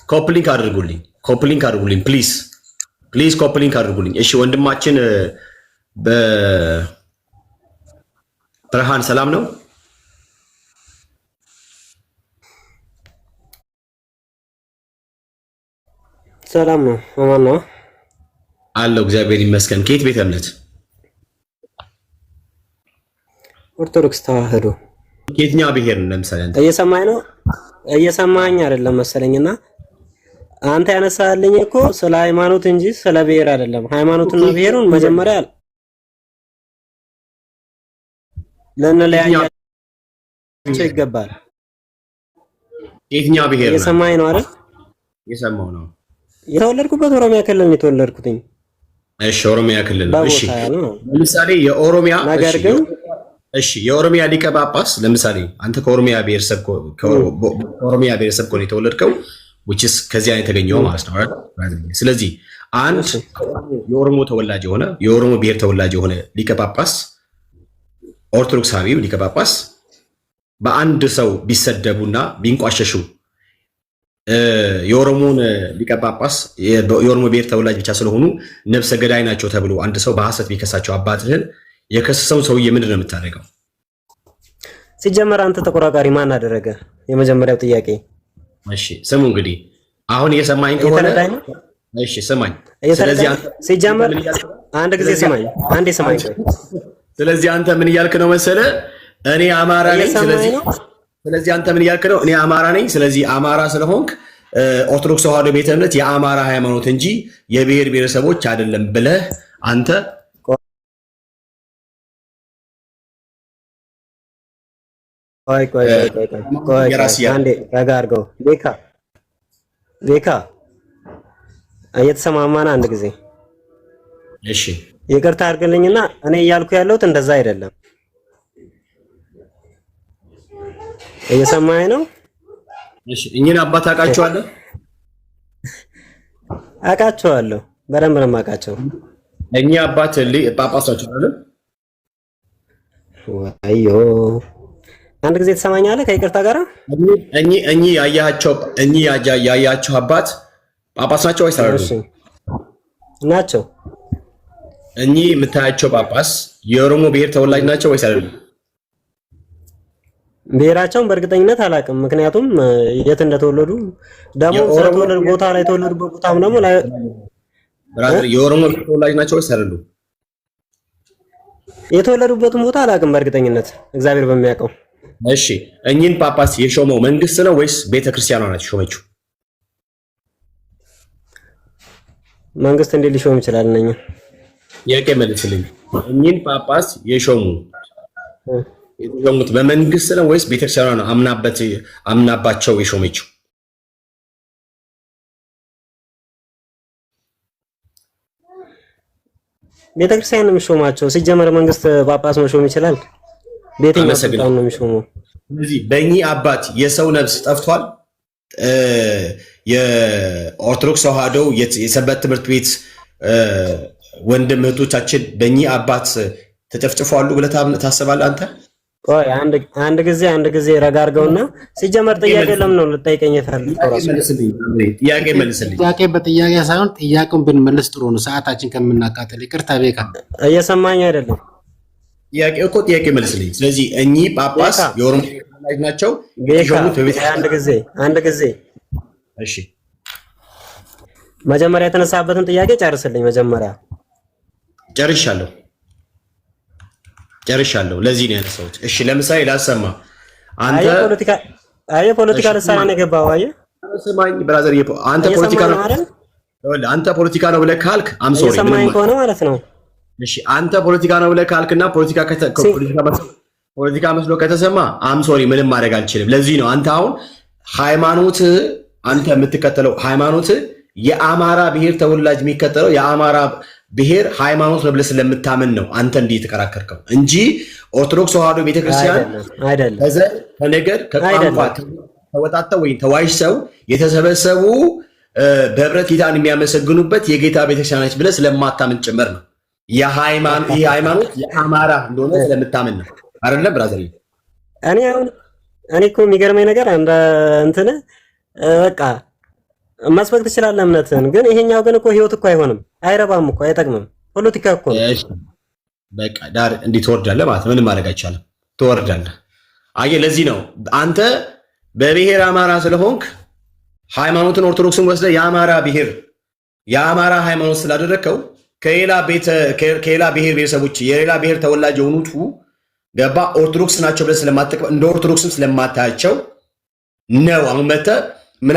ኮፕሊንክ አድርጉልኝ፣ ኮፕሊንክ አድርጉልኝ ፕሊዝ ፕሊዝ፣ ኮፕሊንክ አድርጉልኝ። እሺ ወንድማችን በብርሃን ሰላም ነው? ሰላም ነው። ማን ነው? አለው እግዚአብሔር ይመስገን። ከየት ቤተ እምነት? ኦርቶዶክስ ተዋህዶ። ከየትኛው ብሔር ነው? ለምሳሌ አንተ እየሰማኝ ነው? እየሰማኝ አይደለም መሰለኝና አንተ ያነሳልኝ እኮ ስለ ሃይማኖት እንጂ ስለ ብሔር አይደለም። ሃይማኖትና ብሔሩን መጀመሪያ ለነለያያቸው ይገባል። የትኛው ብሔር ነው? እየሰማኝ ነው አይደል? እየሰማው ነው። የተወለድኩበት ኦሮሚያ ክልል ነው የተወለድኩትኝ። እሺ ኦሮሚያ ክልል ነው። እሺ ለምሳሌ የኦሮሚያ ነገር ግን እሺ የኦሮሚያ ሊቀ ጳጳስ ለምሳሌ አንተ ከኦሮሚያ ብሔረሰብ ነው የተወለድከው which is ከዚያ የተገኘው ማለት ነው። ስለዚህ አንድ የኦሮሞ ተወላጅ የሆነ የኦሮሞ ብሔር ተወላጅ የሆነ ሊቀ ጳጳስ ኦርቶዶክሳዊው ሊቀ ጳጳስ በአንድ ሰው ቢሰደቡና ቢንቋሸሹ የኦሮሞን ሊቀ ጳጳስ የኦሮሞ ብሔር ተወላጅ ብቻ ስለሆኑ ነፍሰ ገዳይ ናቸው ተብሎ አንድ ሰው በሐሰት ቢከሳቸው አባትህን የከሰሰው ሰውዬ ምንድን ነው የምታደርገው? ሲጀመር አንተ ተቆራቃሪ ማን አደረገ? የመጀመሪያው ጥያቄ። እሺ ስሙ እንግዲህ አሁን እየሰማኝ ከሆነ እሺ ስማኝ። ስለዚህ አንተ ሲጀመር አንድ ጊዜ ስማኝ፣ አንዴ ስማኝ። ስለዚህ አንተ ምን እያልክ ነው መሰለ? እኔ አማራ ነኝ። ስለዚህ አንተ ምን እያልክ ነው? እኔ አማራ ነኝ። ስለዚህ አማራ ስለሆንክ ኦርቶዶክስ ተዋህዶ ቤተ እምነት የአማራ ሃይማኖት እንጂ የብሔር ብሔረሰቦች አይደለም ብለህ አንተ ቆይ አንዴ ረጋ አድርገው። ቤካ እየተሰማማን አንድ ጊዜ እሺ፣ ይቅርታ አድርግልኝና እኔ እያልኩ ያለሁት እንደዛ አይደለም። እየሰማኸኝ ነው? እሺ፣ እኚህን አባት አውቃቸዋለሁ? አውቃቸዋለሁ፣ በደንብ ነው የማውቃቸው። እኚህ አባት ጳጳስ ናቸው አይደል? አዮ አንድ ጊዜ ትሰማኛለህ? ከይቅርታ ጋር እኚህ ያያቸው አባት ጳጳስ ናቸው ወይስ አይደሉም? ናቸው። እኚህ የምታያቸው ጳጳስ የኦሮሞ ብሔር ተወላጅ ናቸው ወይስ አይደሉም? ብሔራቸውን በእርግጠኝነት አላውቅም። ምክንያቱም የት እንደተወለዱ ደግሞ ስለተወለዱ ቦታ ላይ የተወለዱበት ቦታም ደግሞ የኦሮሞ ብሔር ተወላጅ ናቸው ወይስ አይደሉም? የተወለዱበትን ቦታ አላውቅም በእርግጠኝነት እግዚአብሔር በሚያውቀው። እሺ እኚህን ጳጳስ የሾመው መንግስት ነው ወይስ ቤተክርስቲያኗ ናት የሾመችው? መንግስት እንዴት ሊሾም ይችላል? እነኛ ጥያቄ መልስልኝ። እኚህን ጳጳስ የተሾሙት በመንግስት ነው ወይስ ቤተክርስቲያኗ ነው አምናባቸው የሾመችው? ቤተክርስቲያን ነው የሚሾማቸው። ሲጀመር መንግስት ጳጳስ መሾም ይችላል? በየትኛው ስልጣን ነው የሚሾመው? ስለዚህ በእኚህ አባት የሰው ነፍስ ጠፍቷል። የኦርቶዶክስ ተዋህዶ የሰንበት ትምህርት ቤት ወንድም እህቶቻችን በእኚህ አባት ተጨፍጭፈዋል ብለህ ታስባለህ አንተ? ቆይ አንድ ጊዜ ረጋ አድርገውና ሲጀመር ጥያቄ ለምን ነው ልጠይቀኝ የፈለግከው? ጥያቄ መልስልኝ። ጥያቄ በጥያቄ ሳይሆን ጥያቄውን ብንመልስ ጥሩ ነው፣ ሰዓታችን ከምናቃጥል። ይቅርታ ቤካ፣ እየሰማኝ አይደለም? ጥያቄ እኮ ጥያቄ መልስልኝ። ስለዚህ እኚህ ጳጳስ የኦሮሞ ተወላጅ ናቸው። አንድ ጊዜ እሺ፣ መጀመሪያ የተነሳበትን ጥያቄ ጨርስልኝ። መጀመሪያ ጨርሻለሁ። ለዚህ ነው ያነሳሁት። እሺ ለምሳሌ ላሰማ። አንተ ፖለቲካ ልሳና ነው የገባው። ስማኝ ብራዘር፣ አንተ ፖለቲካ ነው ብለህ ካልክ አምሶሪ ሰማኝ ከሆነ ማለት ነው። እሺ አንተ ፖለቲካ ነው ብለህ ካልክና ፖለቲካ መስሎ ከተሰማ አምሶሪ ምንም ማድረግ አልችልም። ለዚህ ነው አንተ አሁን ሃይማኖት አንተ የምትከተለው ሃይማኖት የአማራ ብሔር ተወላጅ የሚከተለው የአማራ ብሔር ሃይማኖት ነው ብለህ ስለምታምን ነው አንተ እንዲህ የተከራከርከው እንጂ ኦርቶዶክስ ተዋህዶ ቤተክርስቲያን አይደለም። ከነገር ከቋንቋ ተወጣጣው ወይ ተዋይሰው የተሰበሰቡ በህብረት ጌታን የሚያመሰግኑበት የጌታ ቤተክርስቲያን ነች ብለህ ስለማታምን ጭምር ነው። የሃይማኖት የአማራ እንደሆነ ስለምታምን ነው አይደለም ብራዘር? እኔ እኮ የሚገርመኝ ነገር እንትን በቃ መስበክ ትችላለህ እምነትህን። ግን ይሄኛው ግን እኮ ህይወት እኮ አይሆንም፣ አይረባም እኮ አይጠቅምም። ፖለቲካ እኮ ነው። በቃ ዳር እንዲህ ትወርዳለህ ማለት ምንም ማድረግ አይቻልም። ትወርዳለህ። አየህ፣ ለዚህ ነው አንተ በብሔር አማራ ስለሆንክ ሃይማኖትን ኦርቶዶክስን ወስደህ የአማራ ሃይማኖት ስላደረግከው ከሌላ ብሔር ብሔረሰቦች የሌላ ብሔር ተወላጅ የሆኑቱ ገባ ኦርቶዶክስ ናቸው ብለህ ስለማትቀበል እንደ ኦርቶዶክስም ስለማታያቸው ነው። አሁን መተህ ምን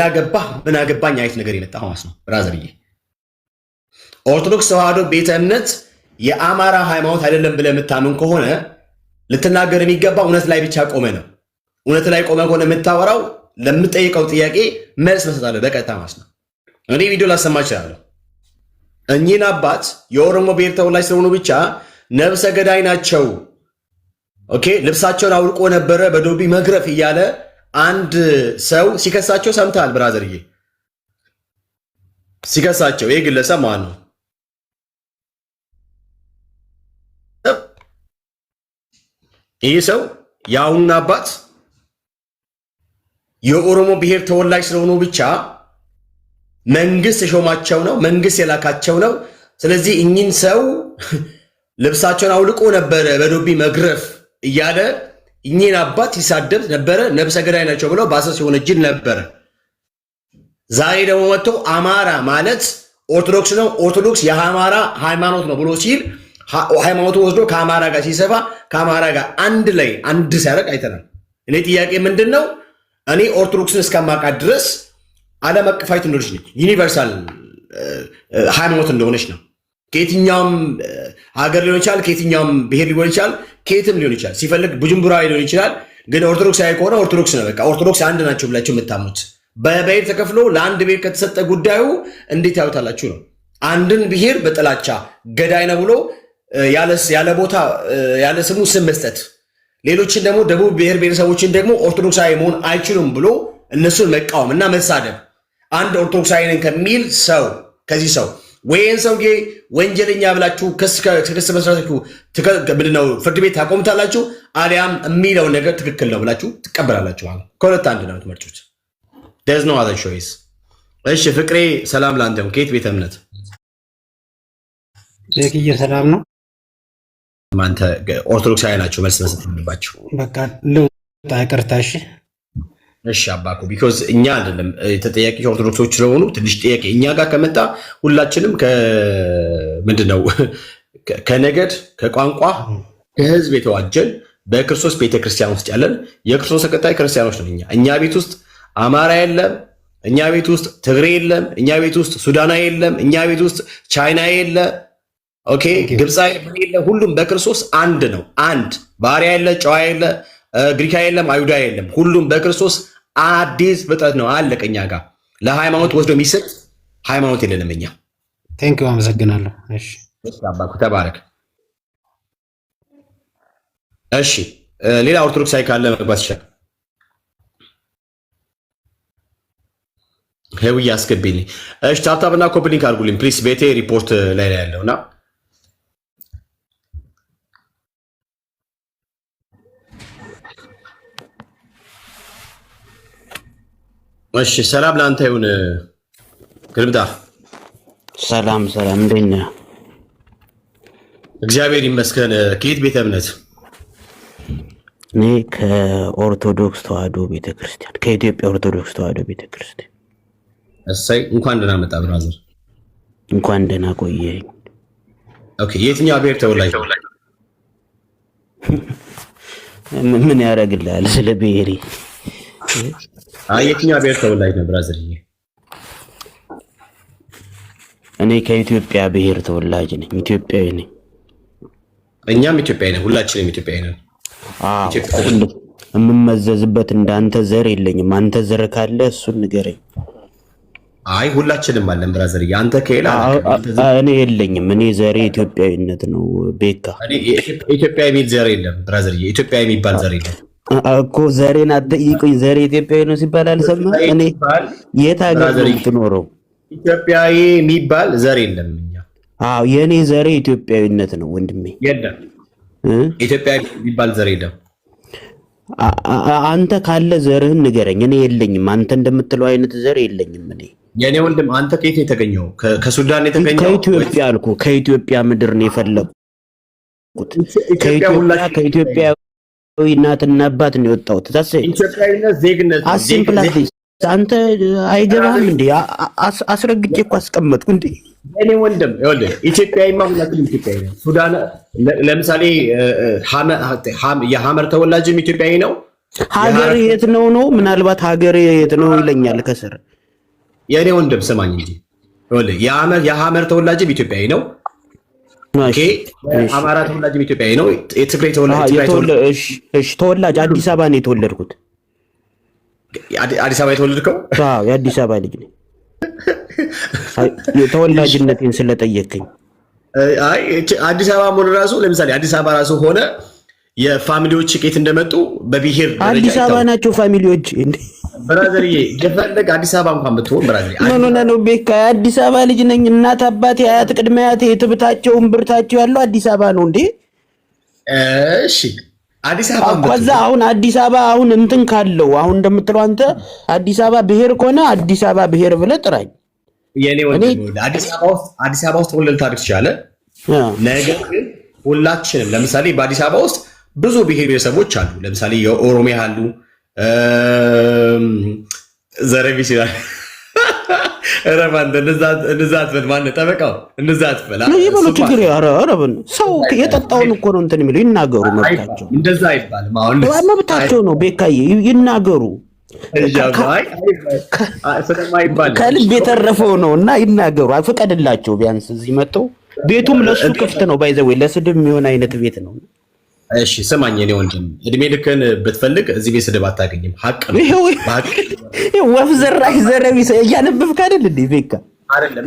አገባኝ አይነት ነገር የመጣ ማለት ነው። ብራዘርዬ ኦርቶዶክስ ተዋህዶ ቤተ እምነት የአማራ ሃይማኖት አይደለም ብለህ የምታምን ከሆነ ልትናገር የሚገባ እውነት ላይ ብቻ ቆመ ነው። እውነት ላይ ቆመ ከሆነ የምታወራው ለምጠይቀው ጥያቄ መልስ መስጠታለሁ በቀጥታ ማለት ነው። እኔ ቪዲዮ ላሰማ እችላለሁ። እኚህን አባት የኦሮሞ ብሔር ተወላጅ ስለሆኑ ብቻ ነብሰ ገዳይ ናቸው፣ ኦኬ ልብሳቸውን አውልቆ ነበረ በዶቢ መግረፍ እያለ አንድ ሰው ሲከሳቸው ሰምተሃል ብራዘርዬ? ሲከሳቸው ይህ ግለሰብ ማን ነው? ይህ ሰው የአሁኑን አባት የኦሮሞ ብሔር ተወላጅ ስለሆኑ ብቻ መንግስት የሾማቸው ነው፣ መንግስት የላካቸው ነው። ስለዚህ እኚህን ሰው ልብሳቸውን አውልቆ ነበረ በዶቢ መግረፍ እያለ እኚህን አባት ሲሳደብ ነበረ። ነብሰ ገዳይ ናቸው ብለው ባሰስ የሆነ ጅል ነበረ። ዛሬ ደግሞ መጥቶ አማራ ማለት ኦርቶዶክስ ነው፣ ኦርቶዶክስ የአማራ ሃይማኖት ነው ብሎ ሲል ሃይማኖቱ ወስዶ ከአማራ ጋር ሲሰፋ ከአማራ ጋር አንድ ሲያደርግ አይተናል። እኔ ጥያቄ ምንድን ነው? እኔ ኦርቶዶክስን እስከማውቃት ድረስ ዓለም አቀፋዊት እንደሆነች ነች፣ ዩኒቨርሳል ሃይማኖት እንደሆነች ነው። ከየትኛውም ሀገር ሊሆን ይችላል፣ ከየትኛውም ብሔር ሊሆን ይችላል፣ ከየትም ሊሆን ይችላል። ሲፈልግ ቡጅምቡራ ሊሆን ይችላል። ግን ኦርቶዶክሳዊ ከሆነ ኦርቶዶክስ ነው። በቃ ኦርቶዶክስ አንድ ናቸው ብላችሁ የምታምኑት በብሔር ተከፍሎ ለአንድ ብሔር ከተሰጠ ጉዳዩ እንዴት ያዩታላችሁ ነው። አንድን ብሔር በጥላቻ ገዳይ ነው ብሎ ያለ ቦታ ያለ ስሙ ስም መስጠት፣ ሌሎችን ደግሞ ደቡብ ብሔር ብሔረሰቦችን ደግሞ ኦርቶዶክሳዊ መሆን አይችሉም ብሎ እነሱን መቃወም እና መሳደብ አንድ ኦርቶዶክሳዊ ነን ከሚል ሰው ከዚህ ሰው ወይን ሰውዬ ወንጀለኛ ብላችሁ ክስ መስራታችሁ ምንድነው ፍርድ ቤት ታቆምታላችሁ፣ አሊያም የሚለውን ነገር ትክክል ነው ብላችሁ ትቀበላላችሁ። ማለት ከሁለት አንድ ነው ትመርጡት። there's no other choice። እሺ ፍቅሬ ሰላም ላንተም። ከየት ቤተ እምነት? ለኪየ ሰላም ነው። አንተ ኦርቶዶክሳዊ ናቸው መልስ መስጠት አለባችሁ። በቃ ልውጣ ይቅርታሽ። እሺ አባኩ ቢኮዝ እኛ አይደለም ተጠያቂ ኦርቶዶክሶች ስለሆኑ ትንሽ ጥያቄ እኛ ጋር ከመጣ ሁላችንም ምንድነው ከነገድ ከቋንቋ ከህዝብ የተዋጀን በክርስቶስ ቤተክርስቲያን ውስጥ ያለን የክርስቶስ ተከታይ ክርስቲያኖች ነን። እኛ ቤት ውስጥ አማራ የለም፣ እኛ ቤት ውስጥ ትግሬ የለም፣ እኛ ቤት ውስጥ ሱዳና የለም፣ እኛ ቤት ውስጥ ቻይና የለ፣ ኦኬ ግብፃዊ የለ። ሁሉም በክርስቶስ አንድ ነው። አንድ ባሪያ የለ፣ ጨዋ የለ፣ ግሪካ የለም፣ አይሁዳ የለም። ሁሉም በክርስቶስ አዲስ ፍጥረት ነው። አለቀ። እኛ ጋር ለሃይማኖት ወስዶ የሚሰጥ ሃይማኖት የለንም እኛ። ቴንክ ዩ አመሰግናለሁ። እሺ አባኩ ተባረክ። እሺ ሌላ ኦርቶዶክሳዊ ካለ መግባት ይችላል። ሄውዬ አስገቢልኝ። እሺ ታብታብና ኮፕሊንክ አድርጉልኝ ፕሊስ። ቤቴ ሪፖርት ላይ ያለውና እሺ ሰላም ለአንተ ይሁን። ግርምታ ሰላም እንዴት ነህ? እግዚአብሔር ይመስገን። ከየት ቤተ እምነት? እኔ ከኦርቶዶክስ ተዋህዶ ቤተክርስቲያን፣ ከኢትዮጵያ ኦርቶዶክስ ተዋህዶ ቤተክርስቲያን። እሰይ እንኳን ደህና መጣ ብራዘር። እንኳን ደህና ቆየኝ። ኦኬ የትኛው ብሔር ተወላጅ? ምን ያደርግልሃል ስለ ብሔሬ? የትኛው ብሔር ተወላጅ ነው ብራዘር? እኔ ከኢትዮጵያ ብሔር ተወላጅ ነኝ፣ ኢትዮጵያዊ ነኝ። እኛም ኢትዮጵያዊ ነን፣ ሁላችንም ኢትዮጵያዊ ነን። የምመዘዝበት እንዳንተ ዘር የለኝም። አንተ ዘር ካለ እሱን ንገረኝ። አይ ሁላችንም አለን ብራዘር። አንተ ከሌላ እኔ የለኝም። እኔ ዘሬ ኢትዮጵያዊነት ነው። ቤካ ኢትዮጵያ የሚል ዘር የለም ብራዘር። ኢትዮጵያ የሚባል ዘር የለም እኮ። ዘሬን አትጠይቁኝ። ዘሬ ኢትዮጵያዊ ነው ሲባል አልሰማህ? እኔ የት ሀገር ነው የምትኖረው? ኢትዮጵያዊ የሚባል ዘር የለም እኛ። አዎ የኔ ዘሬ ኢትዮጵያዊነት ነው ወንድሜ። የለም ኢትዮጵያዊ የሚባል ዘር የለም። አንተ ካለ ዘርህን ንገረኝ። እኔ የለኝም። አንተ እንደምትለው አይነት ዘር የለኝም እኔ የኔ ወንድም አንተ ከየት ነው የተገኘው? ከሱዳን የተገኘው? ከኢትዮጵያ አልኩ። ከኢትዮጵያ ምድር ነው የፈለኩት። ከኢትዮጵያ እናትና አባት ነው የወጣሁት። ኢትዮጵያዊነት ዜግነት አሲምፕላስ አንተ አይገባህም እንዴ? አስረግጬ እኮ አስቀመጥኩ እንዴ። የኔ ወንድም ይኸውልህ ኢትዮጵያዊማ ሁላችንም ኢትዮጵያዊ ነው። ሱዳን ለምሳሌ የሐመር ተወላጅም ኢትዮጵያዊ ነው። ሀገር የት ነው ነው? ምናልባት ሀገር የት ነው ይለኛል ከስር። የኔ ወንድም ስማኝ እንጂ ይኸውልህ የሐመር ተወላጅም ኢትዮጵያዊ ነው። አማራ ተወላጅም ኢትዮጵያዊ ነው። የትግራይ ተወላጅ አዲስ አበባ ነው የተወለድኩት። አዲስ አበባ የተወለድከው? አዎ የአዲስ አበባ ልጅ ነኝ። የተወላጅነቴን ስለጠየቀኝ አይ አዲስ አበባ ሆነ ራሱ ለምሳሌ አዲስ አበባ ራሱ ሆነ የፋሚሊዎች ከየት እንደመጡ በብሔር አዲስ አበባ ናቸው ፋሚሊዎች እንዴ? ብራዘርዬ የፈለገ አዲስ አበባ እንኳን ብትሆን ብራዘር ነው ቤካ አዲስ አበባ ልጅ ነኝ። እናት አባቴ አያት ቅድመ አያቴ ትብታቸው እምብርታቸው ያለው አዲስ አበባ ነው እንዴ? እሺ አዲስ አበባ ከዛ አሁን አዲስ አበባ አሁን እንትን ካለው አሁን እንደምትለው አንተ አዲስ አበባ ብሔር ከሆነ አዲስ አበባ ብሔር ብለህ ጥራኝ። የኔ ወንድም አዲስ አበባ ውስጥ ሁሉ ታሪክ ይችላል። ነገር ግን ሁላችንም ለምሳሌ በአዲስ አበባ ውስጥ ብዙ ብሔረሰቦች አሉ። ለምሳሌ የኦሮሚያ አሉ፣ ዘረቢ ይችላል። ረባንደ ንዛት ማን ጠበቃው ንዛት ፈላ ይበሉ ችግር ያረረብን ሰው የጠጣውን እኮ ነው እንትን የሚለው ይናገሩ፣ መብታቸው እንደዛ አይባልም። አሁን መብታቸው ነው። ቤካዬ ይናገሩ፣ ከልብ የተረፈው ነው እና ይናገሩ። ፍቀድላቸው ቢያንስ እዚህ መጥተው። ቤቱም ለሱ ክፍት ነው። ባይዘው ለስድብ የሚሆን አይነት ቤት ነው። እሺ ስማኝ የኔ ወንድም እድሜ ልክን ብትፈልግ እዚህ ቤት ስድብ አታገኝም። ሀቅ ነው። ወፍ ዘራሽ ዘረቢ እያነበብክ አይደል እንዴ? ቤካ አይደለም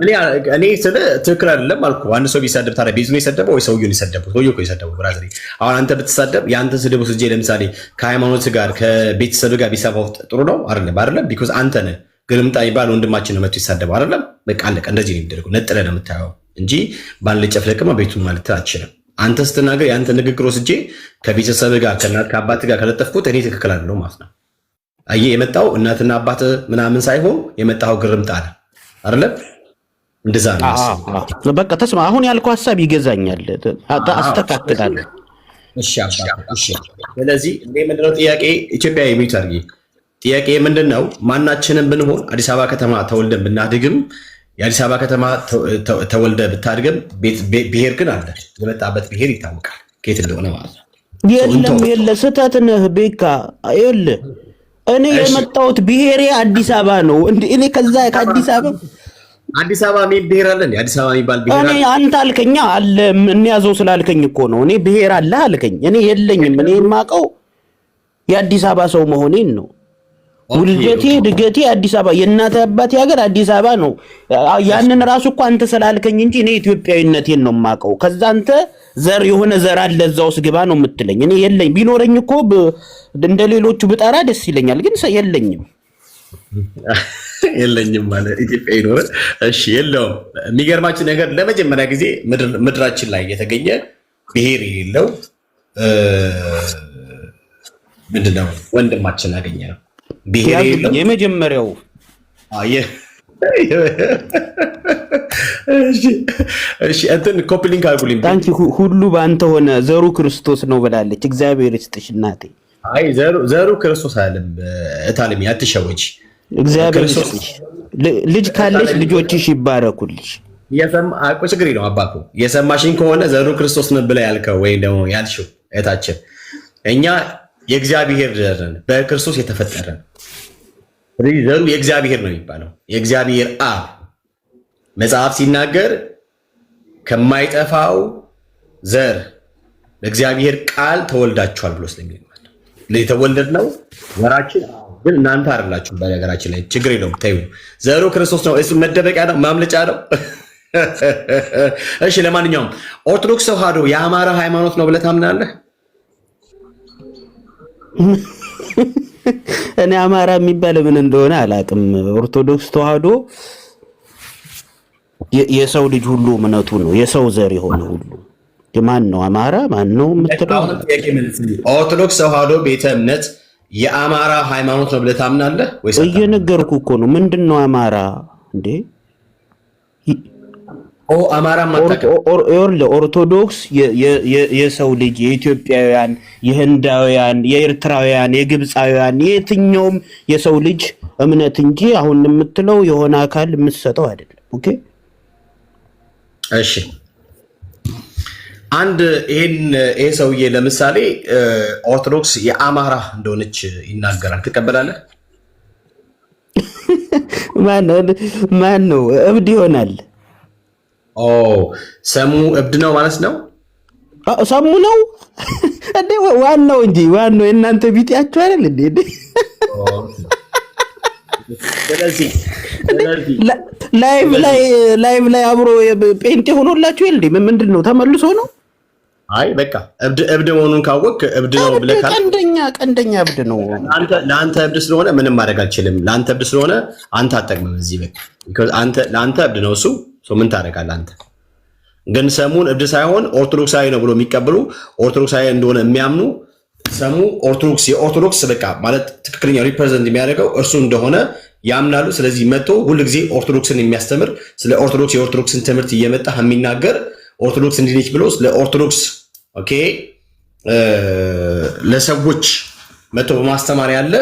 እኔ ስለ ትክክል አይደለም አልኩ። አንድ ሰው ቢሳደብ ታዲያ ቤቱን የሰደበው ወይ ሰውዬውን የሰደበው? ሰውዬው እኮ የሰደበው ብራዘር። አሁን አንተ ብትሳደብ የአንተ ስድብ ውስጥ ለምሳሌ ከሃይማኖት ጋር ከቤተሰብ ጋር ቢሰባው ጥሩ ነው አይደለም? ቢኮዝ አንተ ነህ ግርምጣ ይባል ወንድማችን ነው መጥቶ ይሳደበው አይደለም? በቃ አለቀ። እንደዚህ ነው የሚደረገው። ነጥለህ ነው የምታየው እንጂ ባልጨፍለቅማ ቤቱን ማለት አትችልም። አንተ ስትናገር የአንተ ንግግር ወስጄ ከቤተሰብ ጋር ከእናት ከአባት ጋር ከለጠፍኩት እኔ ትክክል አይደለሁም ማለት ነው። አየህ የመጣው እናትና አባት ምናምን ሳይሆን የመጣው ግርምጣ አለ አይደለም? እንደዛ ነው። በቃ ተስማ አሁን ያልከው ሐሳብ ይገዛኛል፣ አስተካክላለሁ። እሺ አባ እሺ። ስለዚህ እኔ ምንድነው ጥያቄ ኢትዮጵያ የሚሉት አድርጌ ጥያቄ ምንድነው? ማናችንም ብንሆን አዲስ አበባ ከተማ ተወልደን ብናድግም የአዲስ አበባ ከተማ ተወልደ ብታድግም ብሔር ግን አለ። የመጣበት ብሔር ይታወቃል ከየት እንደሆነ ማለት ነው። የለ ስህተት ነህ ቤካ። ይኸውልህ እኔ የመጣሁት ብሔሬ አዲስ አበባ ነው። እኔ ከዛ ከአዲስ አበባ የሚል ብሔር አለ እንዴ? አዲስ አበባ የሚባል ብሔር አለ? እኔ አንተ አልከኛ አለ እንያዘው ስላልከኝ እኮ ነው። እኔ ብሔር አለ አልከኝ። እኔ የለኝም። እኔ የማውቀው የአዲስ አበባ ሰው መሆኔን ነው። ውልደቴ ድገቴ አዲስ አበባ፣ የእናቴ አባቴ ሀገር አዲስ አበባ ነው። ያንን ራሱ እኮ አንተ ስላልከኝ እንጂ እኔ ኢትዮጵያዊነቴን ነው የማውቀው። ከዛ አንተ ዘር የሆነ ዘር አለ እዛ ውስጥ ግባ ነው የምትለኝ። እኔ የለኝ። ቢኖረኝ እኮ እንደ ሌሎቹ ብጠራ ደስ ይለኛል፣ ግን የለኝም። የለኝም ማለት ኢትዮጵያ ይኖር። እሺ የለውም። የሚገርማችን ነገር ለመጀመሪያ ጊዜ ምድራችን ላይ የተገኘ ብሔር የሌለው ምንድነው ወንድማችን አገኘ ነው። ብሔር የሌለው የመጀመሪያው እሺ እንትን ኮፕሊንግ አድርጉልኝ። ታንኪ ሁሉ በአንተ ሆነ ዘሩ ክርስቶስ ነው ብላለች። እግዚአብሔር ይስጥሽ እናቴ። አይ ዘሩ ክርስቶስ አይደለም እታለም አትሸወጂ። እግዚአብሔር ይስጥሽ። ልጅ ካለሽ ልጆችሽ ይባረኩልሽ። የሰማቁ ችግር ነው አባቱ የሰማሽኝ ከሆነ ዘሩ ክርስቶስ ነው ብለ ያልከው ወይ ደግሞ ያልሽው እታችን እኛ የእግዚአብሔር ዘርን በክርስቶስ የተፈጠረን ዘሩ የእግዚአብሔር ነው የሚባለው። የእግዚአብሔር አብ መጽሐፍ ሲናገር ከማይጠፋው ዘር በእግዚአብሔር ቃል ተወልዳችኋል ብሎ ስለሚል ማለት ነው። የተወለድነው ዘራችን ግን እናንተ አይደላችሁም። በነገራችን ላይ ችግር የለውም ተይው። ዘሩ ክርስቶስ ነው። እሱ መደበቂያ ነው፣ ማምለጫ ነው። እሺ ለማንኛውም ኦርቶዶክስ ተዋህዶ የአማራ ሃይማኖት ነው ብለህ ታምናለህ? እኔ አማራ የሚባል ምን እንደሆነ አላውቅም። ኦርቶዶክስ ተዋህዶ የሰው ልጅ ሁሉ እምነቱ ነው፣ የሰው ዘር የሆነ ሁሉ። ማን ነው አማራ? ማን ነው የምትለው? ኦርቶዶክስ ተዋህዶ ቤተ እምነት የአማራ ሃይማኖት ነው ብለህ ታምናለህ ወይስ? እየነገርኩህ እኮ ነው። ምንድነው አማራ? እንዴ? አማራ ማጣቀ ኦርቶዶክስ የሰው ልጅ የኢትዮጵያውያን፣ የህንዳውያን፣ የኤርትራውያን፣ የግብፃውያን የትኛውም የሰው ልጅ እምነት እንጂ አሁን የምትለው የሆነ አካል የምትሰጠው አይደለም። ኦኬ እሺ፣ አንድ ይሄ ሰውዬ ለምሳሌ ኦርቶዶክስ የአማራ እንደሆነች ይናገራል። ትቀበላለህ? ማን ነው እብድ ይሆናል? ሰሙ እብድ ነው ማለት ነው። ሰሙ ነው እንዴ? ዋናው እንጂ ዋናው የእናንተ ቢጤያችሁ አይደል እንዴ? ስለዚህ ላይቭ ላይ አብሮ ጴንጤ ሆኖላችሁ እንዴ? ምንድን ነው ተመልሶ ነው? አይ በቃ እብድ መሆኑን ካወቅ እብድ ነው ብለህ ቀንደኛ እብድ ነው። ለአንተ እብድ ስለሆነ ምንም ማድረግ አልችልም። ለአንተ እብድ ስለሆነ አንተ አትጠቅምም እዚህ በቃ ለአንተ እብድ ነው እሱ። ምን ታደርጋለህ አንተ? ግን ሰሙን እብድ ሳይሆን ኦርቶዶክሳዊ ነው ብሎ የሚቀበሉ ኦርቶዶክሳዊ እንደሆነ የሚያምኑ ሰሙ የኦርቶዶክስ በቃ ማለት ትክክለኛ ሪፕሬዘንት የሚያደርገው እርሱ እንደሆነ ያምናሉ። ስለዚህ መጥቶ ሁልጊዜ ኦርቶዶክስን የሚያስተምር ስለ ኦርቶዶክስ የኦርቶዶክስን ትምህርት እየመጣ የሚናገር ኦርቶዶክስ እንዲህ ነች ብሎ ስለ ኦርቶዶክስ ኦኬ ለሰዎች መጥቶ በማስተማር ያለ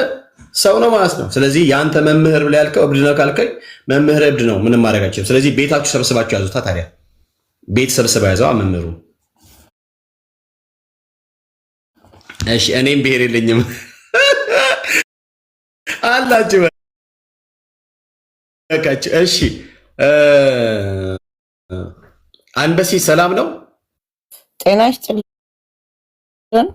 ሰው ነው ማለት ነው። ስለዚህ የአንተ መምህር ብለህ ያልከው እብድ ነው ካልከኝ መምህር እብድ ነው፣ ምንም ማድረግ አልችልም። ስለዚህ ቤታችሁ ሰብስባችሁ ያዙታ። ታዲያ ቤት ሰብስባ ያዘዋ መምህሩ። እሺ እኔም ብሄር የለኝም አላችሁ በቃችሁ። እሺ አንበሲ ሰላም ነው? ጤና ይስጥልን።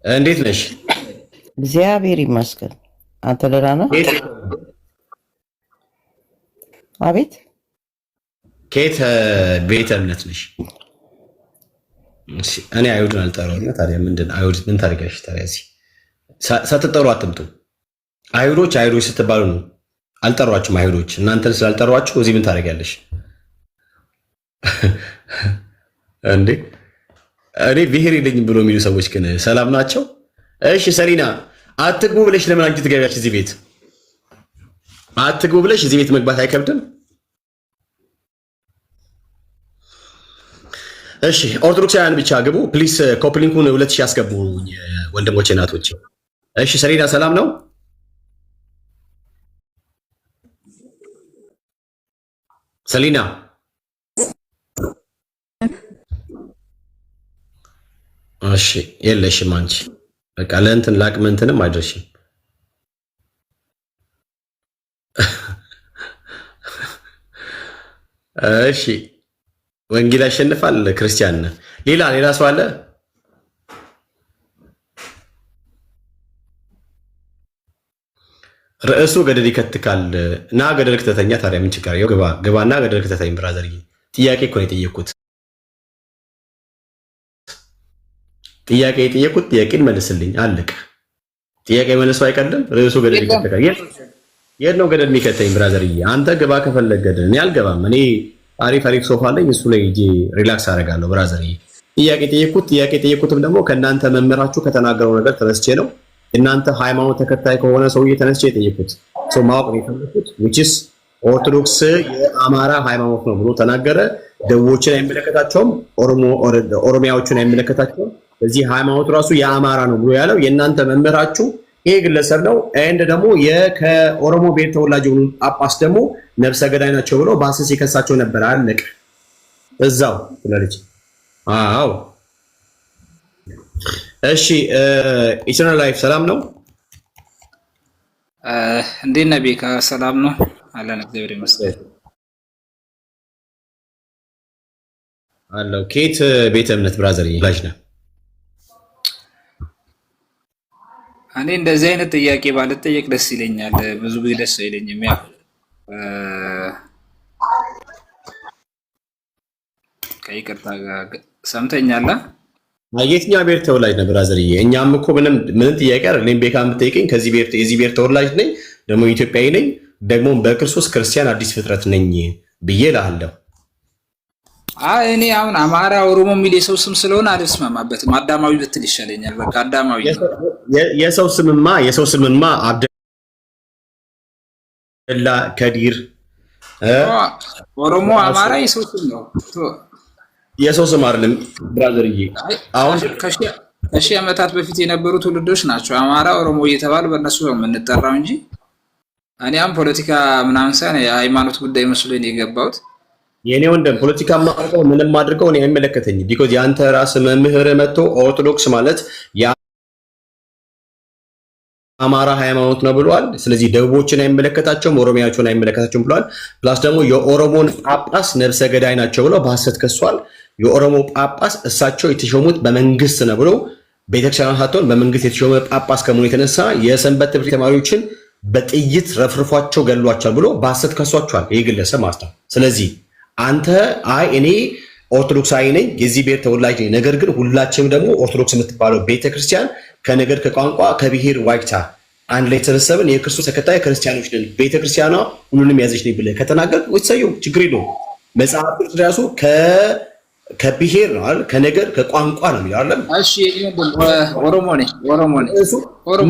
እንዴት ነሽ? እግዚአብሔር ይመስገን። አንተ ደህና ነህ? አቤት። ከየት ቤተ እምነት ነሽ? እኔ አይሁድን አልጠራውም። ታዲያ ምንድን አይሁድ ምን ታደርጊያለሽ? ታዲያ እዚህ ሳትጠሩ አትምጡ። አይሁዶች ስትባሉ ነው። አልጠሯችሁም። አይሁዶች እናንተን ስላልጠሯችሁ እዚህ ምን ታደርጊያለሽ እንዴ? እኔ ብሔር የለኝም ብሎ የሚሉ ሰዎች ግን ሰላም ናቸው። እሺ ሰሊና አትግቡ ብለሽ ለምን አንቺ ትገቢያለሽ እዚህ ቤት? አትግቡ ብለሽ እዚህ ቤት መግባት አይከብድም? እሺ ኦርቶዶክሳውያን ብቻ ግቡ ፕሊስ። ኮፕሊንኩን 2000 ያስገቡ ወንድሞቼ እናቶቼ። እሺ ሰሊና ሰላም ነው? ሰሊና እሺ የለሽም አንቺ በቃ ለእንትን ላቅም እንትንም አይደርሽም። እሺ ወንጌል ያሸንፋል። ክርስቲያን ነህ። ሌላ ሰው አለ? ርዕሱ ገደል ይከትካል እና ገደል ክተተኛ። ታዲያ ምን ችግር አለው? ግባና ገደል ክተተኝ። ብራዘር ጥያቄ እኮ ነው የጠየኩት። ጥያቄን መልስልኝ። አለቀ። ጥያቄ መልሶ አይቀልም። ርዕሱ ገደል ይከትካል። የት ነው ገደል የሚከተኝ? ብራዘር አንተ ግባ ከፈለግ ገደል። እኔ አልገባም። እኔ አሪፍ ሶፋ አለኝ፣ እሱ ላይ ሂጄ ሪላክስ አደርጋለሁ። ብራዘር ጥያቄ ጠየኩትም ደግሞ ከእናንተ መምህራችሁ ከተናገረው ነገር ተነስቼ ነው። እናንተ ሃይማኖት ተከታይ ከሆነ ሰውዬ ተነስቼ የጠየኩት ሰው ማወቅ ነው የፈለኩት። which ኦርቶዶክስ የአማራ ሃይማኖት ነው ብሎ ተናገረ። ደቡቦችን አይመለከታቸውም፣ ኦሮሚያዎችን አይመለከታቸውም። በዚህ ሃይማኖት ራሱ የአማራ ነው ብሎ ያለው የእናንተ መምህራችሁ ይሄ ግለሰብ ነው። ኤንድ ደግሞ ከኦሮሞ ብሔር ተወላጅ የሆኑ ጳጳስ ደግሞ ነፍሰ ገዳይ ናቸው ብሎ በሐሰት ሲከሳቸው ነበር። አለቀ። እዛው ስለልጅ አዎ። እሺ ኢተርናል ላይፍ ሰላም ነው? እንዴት ነህ ቤካ? ሰላም ነው አለን። እግዚአብሔር ይመስገን አለው። ኬት ቤተ እምነት ብራዘር ይላጅ ነው። እኔ እንደዚህ አይነት ጥያቄ ባልጠየቅ ደስ ይለኛል። ብዙ ጊዜ ደስ አይለኝም። ያው ከይቅርታ ጋር ሰምተኛላ። የትኛው ብሔር ተወላጅ ነህ ብራዘርዬ? እኛም እኮ ምንም ጥያቄ አይደል። እኔም ቤካ የምጠይቀኝ ከዚህ ብሔር የዚህ ብሔር ተወላጅ ነኝ፣ ደግሞ ኢትዮጵያዊ ነኝ፣ ደግሞ በክርስቶስ ክርስቲያን አዲስ ፍጥረት ነኝ ብዬ እልሃለሁ። እኔ አሁን አማራ ኦሮሞ የሚል የሰው ስም ስለሆነ አልስማማበትም። አዳማዊ ብትል ይሻለኛል። በቃ አዳማዊ የሰው ስምማ ከዲር ኦሮሞ አማራ የሰው ስም ነው። የሰው ስም አይደለም ብራዘርዬ። አሁን ከሺህ ዓመታት በፊት የነበሩ ትውልዶች ናቸው አማራ ኦሮሞ እየተባሉ በእነሱ ነው የምንጠራው እንጂ እኔም ፖለቲካ ምናምን ሳይሆን የሃይማኖት ጉዳይ መስሎኝ የገባሁት። የኔ ወንድም ፖለቲካ ማድረገው ምንም አድርገው እኔ አይመለከተኝም። ቢኮዝ ያንተ ራስ መምህር መጥቶ ኦርቶዶክስ ማለት የአማራ ሃይማኖት ነው ብሏል። ስለዚህ ደቡቦችን አይመለከታቸውም፣ ኦሮሚያዎችን አይመለከታቸውም ብሏል። ፕላስ ደግሞ የኦሮሞን ጳጳስ ነፍሰ ገዳይ ናቸው ብለው በሐሰት ከሷል። የኦሮሞ ጳጳስ እሳቸው የተሾሙት በመንግስት ነው ብሎ ቤተክርስቲያን ሳትሆን በመንግስት የተሾመ ጳጳስ ከመሆኑ የተነሳ የሰንበት ትምህርት ተማሪዎችን በጥይት ረፍርፏቸው ገሏቸዋል ብሎ በሐሰት ከሷቸዋል። ይህ ግለሰብ ማለት ነው። ስለዚህ አንተ አይ እኔ ኦርቶዶክሳዊ ነኝ የዚህ ብሔር ተወላጅ ነኝ፣ ነገር ግን ሁላችንም ደግሞ ኦርቶዶክስ የምትባለው ቤተክርስቲያን ከነገድ ከቋንቋ ከብሔር ዋጅታ አንድ ላይ ተሰበሰብን የክርስቶስ ተከታይ ክርስቲያኖች ነን፣ ቤተክርስቲያኗ ሁሉንም ያዘች ነኝ ብለህ ከተናገር ወይሰየው ችግር የለውም። መጽሐፍ ቅዱስ ራሱ ከብሔር ነው አይደል ከነገድ ከቋንቋ ነው የሚለው አይደል? እሺ ኦሮሞ ነኝ እሱ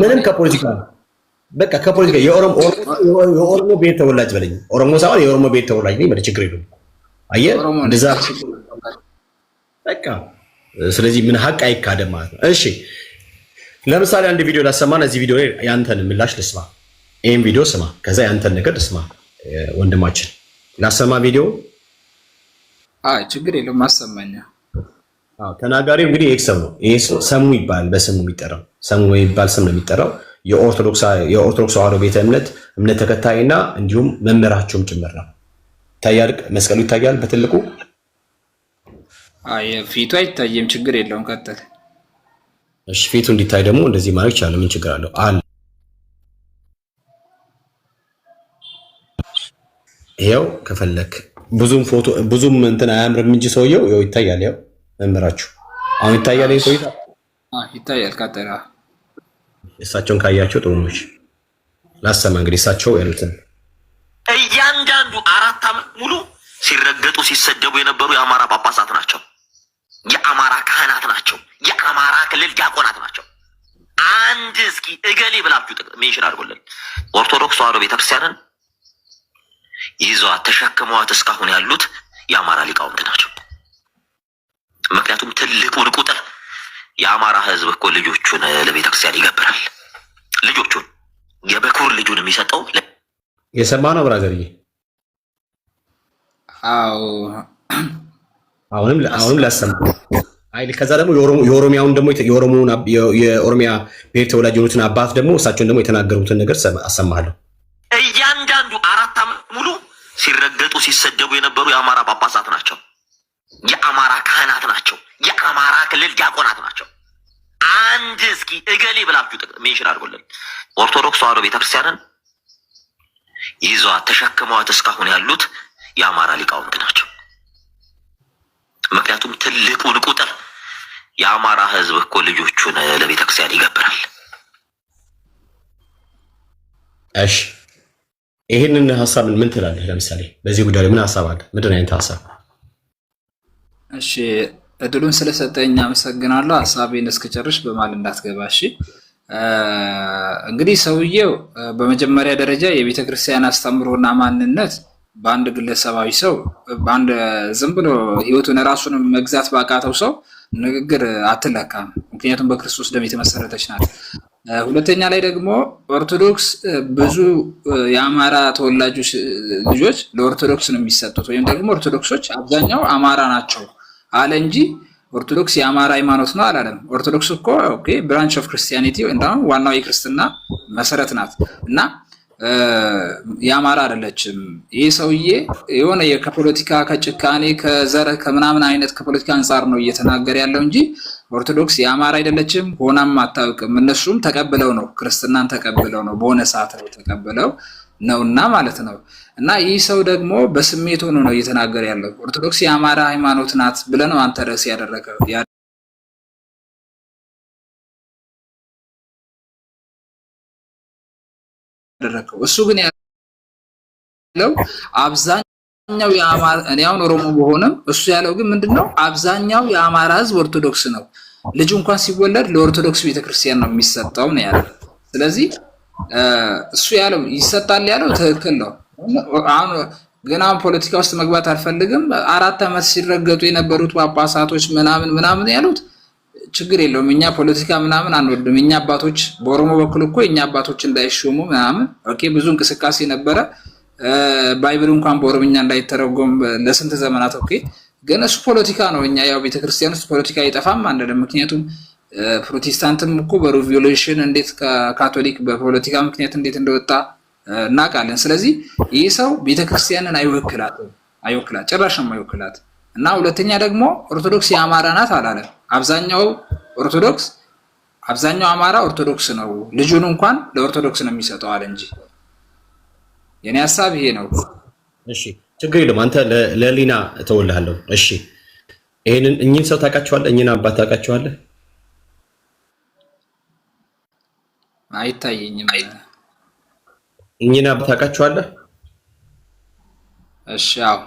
ምንም ከፖለቲካ ነው በቃ ከፖለቲካ የኦሮሞ ብሔር ተወላጅ በለኝ። ኦሮሞ ሳይሆን የኦሮሞ ብሔር ተወላጅ ነኝ ማለት ችግር የለውም። አየህ እንደዛ በቃ ስለዚህ ምን ሀቅ አይካደም ማለት ነው። እሺ ለምሳሌ አንድ ቪዲዮ ላሰማን። እዚህ ቪዲዮ ላይ ያንተን ምላሽ ልስማ። ይሄን ቪዲዮ ስማ፣ ከዛ ያንተን ነገር ልስማ። ወንድማችን ላሰማ ቪዲዮ። አይ ችግር የለውም ማሰማኛ። ተናጋሪው እንግዲህ ኤክሰም ነው። ይሄ ሰሙ ይባላል፣ በስሙ የሚጠራው ሰሙ ይባል ስም ነው የሚጠራው። የኦርቶዶክስ ተዋሕዶ ቤተ እምነት ተከታይና እንዲሁም መምህራቸውም ጭምር ነው። ይታያል፣ መስቀሉ ይታያል በትልቁ። አይ ፊቱ አይታየም፣ ችግር የለውም ቀጥል። እሺ ፊቱ እንዲታይ ደግሞ እንደዚህ ማለት ይቻላል። ምን ችግር አለው? አለ ይሄው ከፈለክ ብዙም ፎቶ ብዙም እንትን አያምርም እንጂ ሰውየው ይኸው ይታያል። ያው መምህራችሁ አሁን ይታያል። ይሄ ሰውዬ ይታያል። ቀጥል። እሳቸውን ካያቸው ጥሩ ነው። ላሰማ እንግዲህ እሳቸው ያሉትን እያንዳንዱ 4 ዓመት ሙሉ ሲረገጡ ሲሰደቡ የነበሩ የአማራ ጳጳሳት ናቸው፣ የአማራ ካህናት ናቸው፣ የአማራ ክልል ዲያቆናት ናቸው። አንድ እስኪ እገሌ ብላችሁ ሜንሽን አድርጎልን ኦርቶዶክስ ተዋሕዶ ቤተክርስቲያንን ይዘዋት ተሸክመዋት እስካሁን ያሉት የአማራ ሊቃውንት ናቸው። ምክንያቱም ትልቁን ቁጥር የአማራ ሕዝብ እኮ ልጆቹን ለቤተክርስቲያን ይገብራል። ልጆቹን የበኩር ልጁን የሚሰጠው የሰማ ነው ብራዘርዬ። አሁንም ላሰማ። አይ ከዛ ደግሞ የኦሮሚያውን ደግሞ የኦሮሚያ ብሔር ተወላጅ የሆኑትን አባት ደግሞ እሳቸውን ደግሞ የተናገሩትን ነገር አሰማለሁ። እያንዳንዱ 4 ዓመት ሙሉ ሲረገጡ ሲሰደቡ የነበሩ የአማራ ጳጳሳት ናቸው፣ የአማራ ካህናት ናቸው፣ የአማራ ክልል ዲያቆናት ናቸው። አንድ እስኪ እገሌ ብላችሁ ሜንሽን አድርጎልን ኦርቶዶክስ ተዋሕዶ ቤተክርስቲያንን ይዘዋት ተሸክመዋት እስካሁን ያሉት የአማራ ሊቃውንት ናቸው። ምክንያቱም ትልቁን ቁጥር የአማራ ሕዝብ እኮ ልጆቹን ለቤተክርስቲያን ይገብራል። እሺ ይሄንን ሐሳብ ምን ትላለህ? ለምሳሌ በዚህ ጉዳይ ምን ሐሳብ አለ? ምንድን አይነት ሐሳብ? እሺ እድሉን ስለሰጠኝ አመሰግናለሁ። ሐሳቤን እስክጨርሽ በማል እንዳትገባ። እሺ እንግዲህ ሰውየው በመጀመሪያ ደረጃ የቤተክርስቲያን አስተምሮና ማንነት በአንድ ግለሰባዊ ሰው በአንድ ዝም ብሎ ህይወቱን ራሱን መግዛት ባቃተው ሰው ንግግር አትለካም። ምክንያቱም በክርስቶስ ደም የተመሰረተች ናት። ሁለተኛ ላይ ደግሞ ኦርቶዶክስ ብዙ የአማራ ተወላጆች ልጆች ለኦርቶዶክስ ነው የሚሰጡት፣ ወይም ደግሞ ኦርቶዶክሶች አብዛኛው አማራ ናቸው አለ እንጂ ኦርቶዶክስ የአማራ ሃይማኖት ነው አላለም። ኦርቶዶክስ እኮ ብራንች ኦፍ ክርስቲያኒቲ ወይም ዋናው የክርስትና መሰረት ናት እና የአማራ አይደለችም። ይህ ሰውዬ የሆነ ከፖለቲካ ከጭካኔ ከዘር ከምናምን አይነት ከፖለቲካ አንጻር ነው እየተናገረ ያለው እንጂ ኦርቶዶክስ የአማራ አይደለችም፣ ሆናም አታውቅም። እነሱም ተቀብለው ነው ክርስትናን ተቀብለው ነው በሆነ ሰዓት ነው ተቀብለው ነውና ማለት ነው። እና ይህ ሰው ደግሞ በስሜት ሆኖ ነው እየተናገረ ያለው። ኦርቶዶክስ የአማራ ሃይማኖት ናት ብለህ ነው አንተ ርዕስ ያደረገው። እሱ ግን ያለው አብዛኛው የአማራ እኔ አሁን ኦሮሞ በሆነም እሱ ያለው ግን ምንድነው አብዛኛው የአማራ ሕዝብ ኦርቶዶክስ ነው። ልጁ እንኳን ሲወለድ ለኦርቶዶክስ ቤተክርስቲያን ነው የሚሰጠው ነው ያለው። ስለዚህ እሱ ያለው ይሰጣል ያለው ትክክል ነው። አሁን ግን አሁን ፖለቲካ ውስጥ መግባት አልፈልግም። 4 ዓመት ሲረገጡ የነበሩት ጳጳሳቶች ምናምን ያሉት ችግር የለውም። እኛ ፖለቲካ ምናምን አንወድም። እኛ አባቶች በኦሮሞ በኩል እኮ እኛ አባቶች እንዳይሾሙ ምናምን ኦኬ ብዙ እንቅስቃሴ ነበረ። ባይብል እንኳን በኦሮምኛ እንዳይተረጎም ለስንት ዘመናት ኦኬ። ግን እሱ ፖለቲካ ነው። እኛ ያው ቤተክርስቲያን ውስጥ ፖለቲካ አይጠፋም አንደለም። ምክንያቱም ፕሮቴስታንትም እኮ በሪቮሉሽን እንዴት ከካቶሊክ በፖለቲካ ምክንያት እንዴት እንደወጣ እናውቃለን። ስለዚህ ይህ ሰው ቤተክርስቲያንን አይወክላት ጭራሽም አይወክላት። እና ሁለተኛ ደግሞ ኦርቶዶክስ የአማራ ናት አላለም። አብዛኛው አማራ ኦርቶዶክስ ነው። ልጁን እንኳን ለኦርቶዶክስ ነው የሚሰጠው አለ እንጂ የኔ ሐሳብ ይሄ ነው። እሺ ችግር የለም። አንተ ለሊና እተውልሃለሁ። እሺ ይሄንን እኚህን ሰው ታውቃቸዋለህ? እኚህን አባት ታውቃቸዋለህ? አይታየኝም። እኚህን አባት ታውቃቸዋለህ? እሺ አዎ።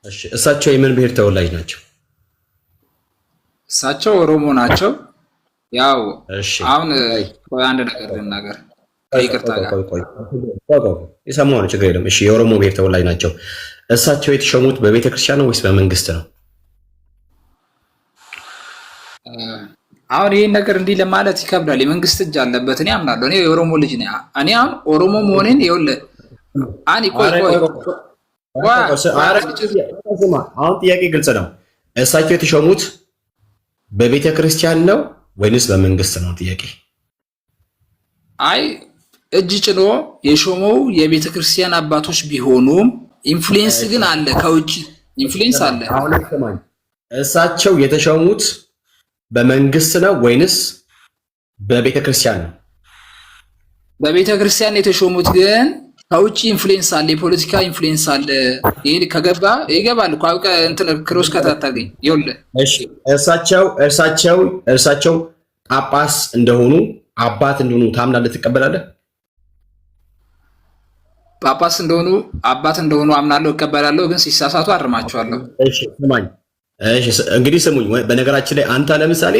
እሺ እሳቸው የምን ብሔር ተወላጅ ናቸው? እሳቸው ኦሮሞ ናቸው። ያው እሺ አሁን አንድ ነገር ልናገር ይቅርታ ጋር የሰማሁ ነው። ችግር የለም። እሺ የኦሮሞ ብሔር ተወላጅ ናቸው። እሳቸው የተሾሙት በቤተ ክርስቲያን ነው ወይስ በመንግስት ነው? አሁን ይሄን ነገር እንዲህ ለማለት ይከብዳል። የመንግስት እጅ አለበት እኔ አምናለሁ። እኔ የኦሮሞ ልጅ ነኝ። እኔ አሁን ኦሮሞ መሆኔን ይኸውልህ አሁን ጥያቄ ግልጽ ነው። እሳቸው የተሾሙት በቤተ ክርስቲያን ነው ወይንስ በመንግስት ነው? ጥያቄ አይ እጅ ጭኖ የሾመው የቤተ ክርስቲያን አባቶች ቢሆኑም ኢንፍሉዌንስ ግን አለ፣ ከውጭ ኢንፍሉዌንስ አለ። አሁን ሰማኝ፣ እሳቸው የተሾሙት በመንግስት ነው ወይንስ በቤተ ክርስቲያን ነው? በቤተ ክርስቲያን የተሾሙት ግን ከውጭ ኢንፍሉዌንስ አለ፣ የፖለቲካ ኢንፍሉዌንስ አለ። ይሄ ከገባ ይገባል እኮ አውቀ እንትን ክሮስ ከታታገኝ ይኸውልህ። እሺ እርሳቸው ጳጳስ እንደሆኑ አባት እንደሆኑ ታምናለህ? ትቀበላለህ? ጳጳስ እንደሆኑ አባት እንደሆኑ አምናለሁ፣ እቀበላለሁ። ግን ሲሳሳቱ አርማቸዋለሁ። እሺ ስማኝ። እሺ እንግዲህ ስሙኝ። በነገራችን ላይ አንተ ለምሳሌ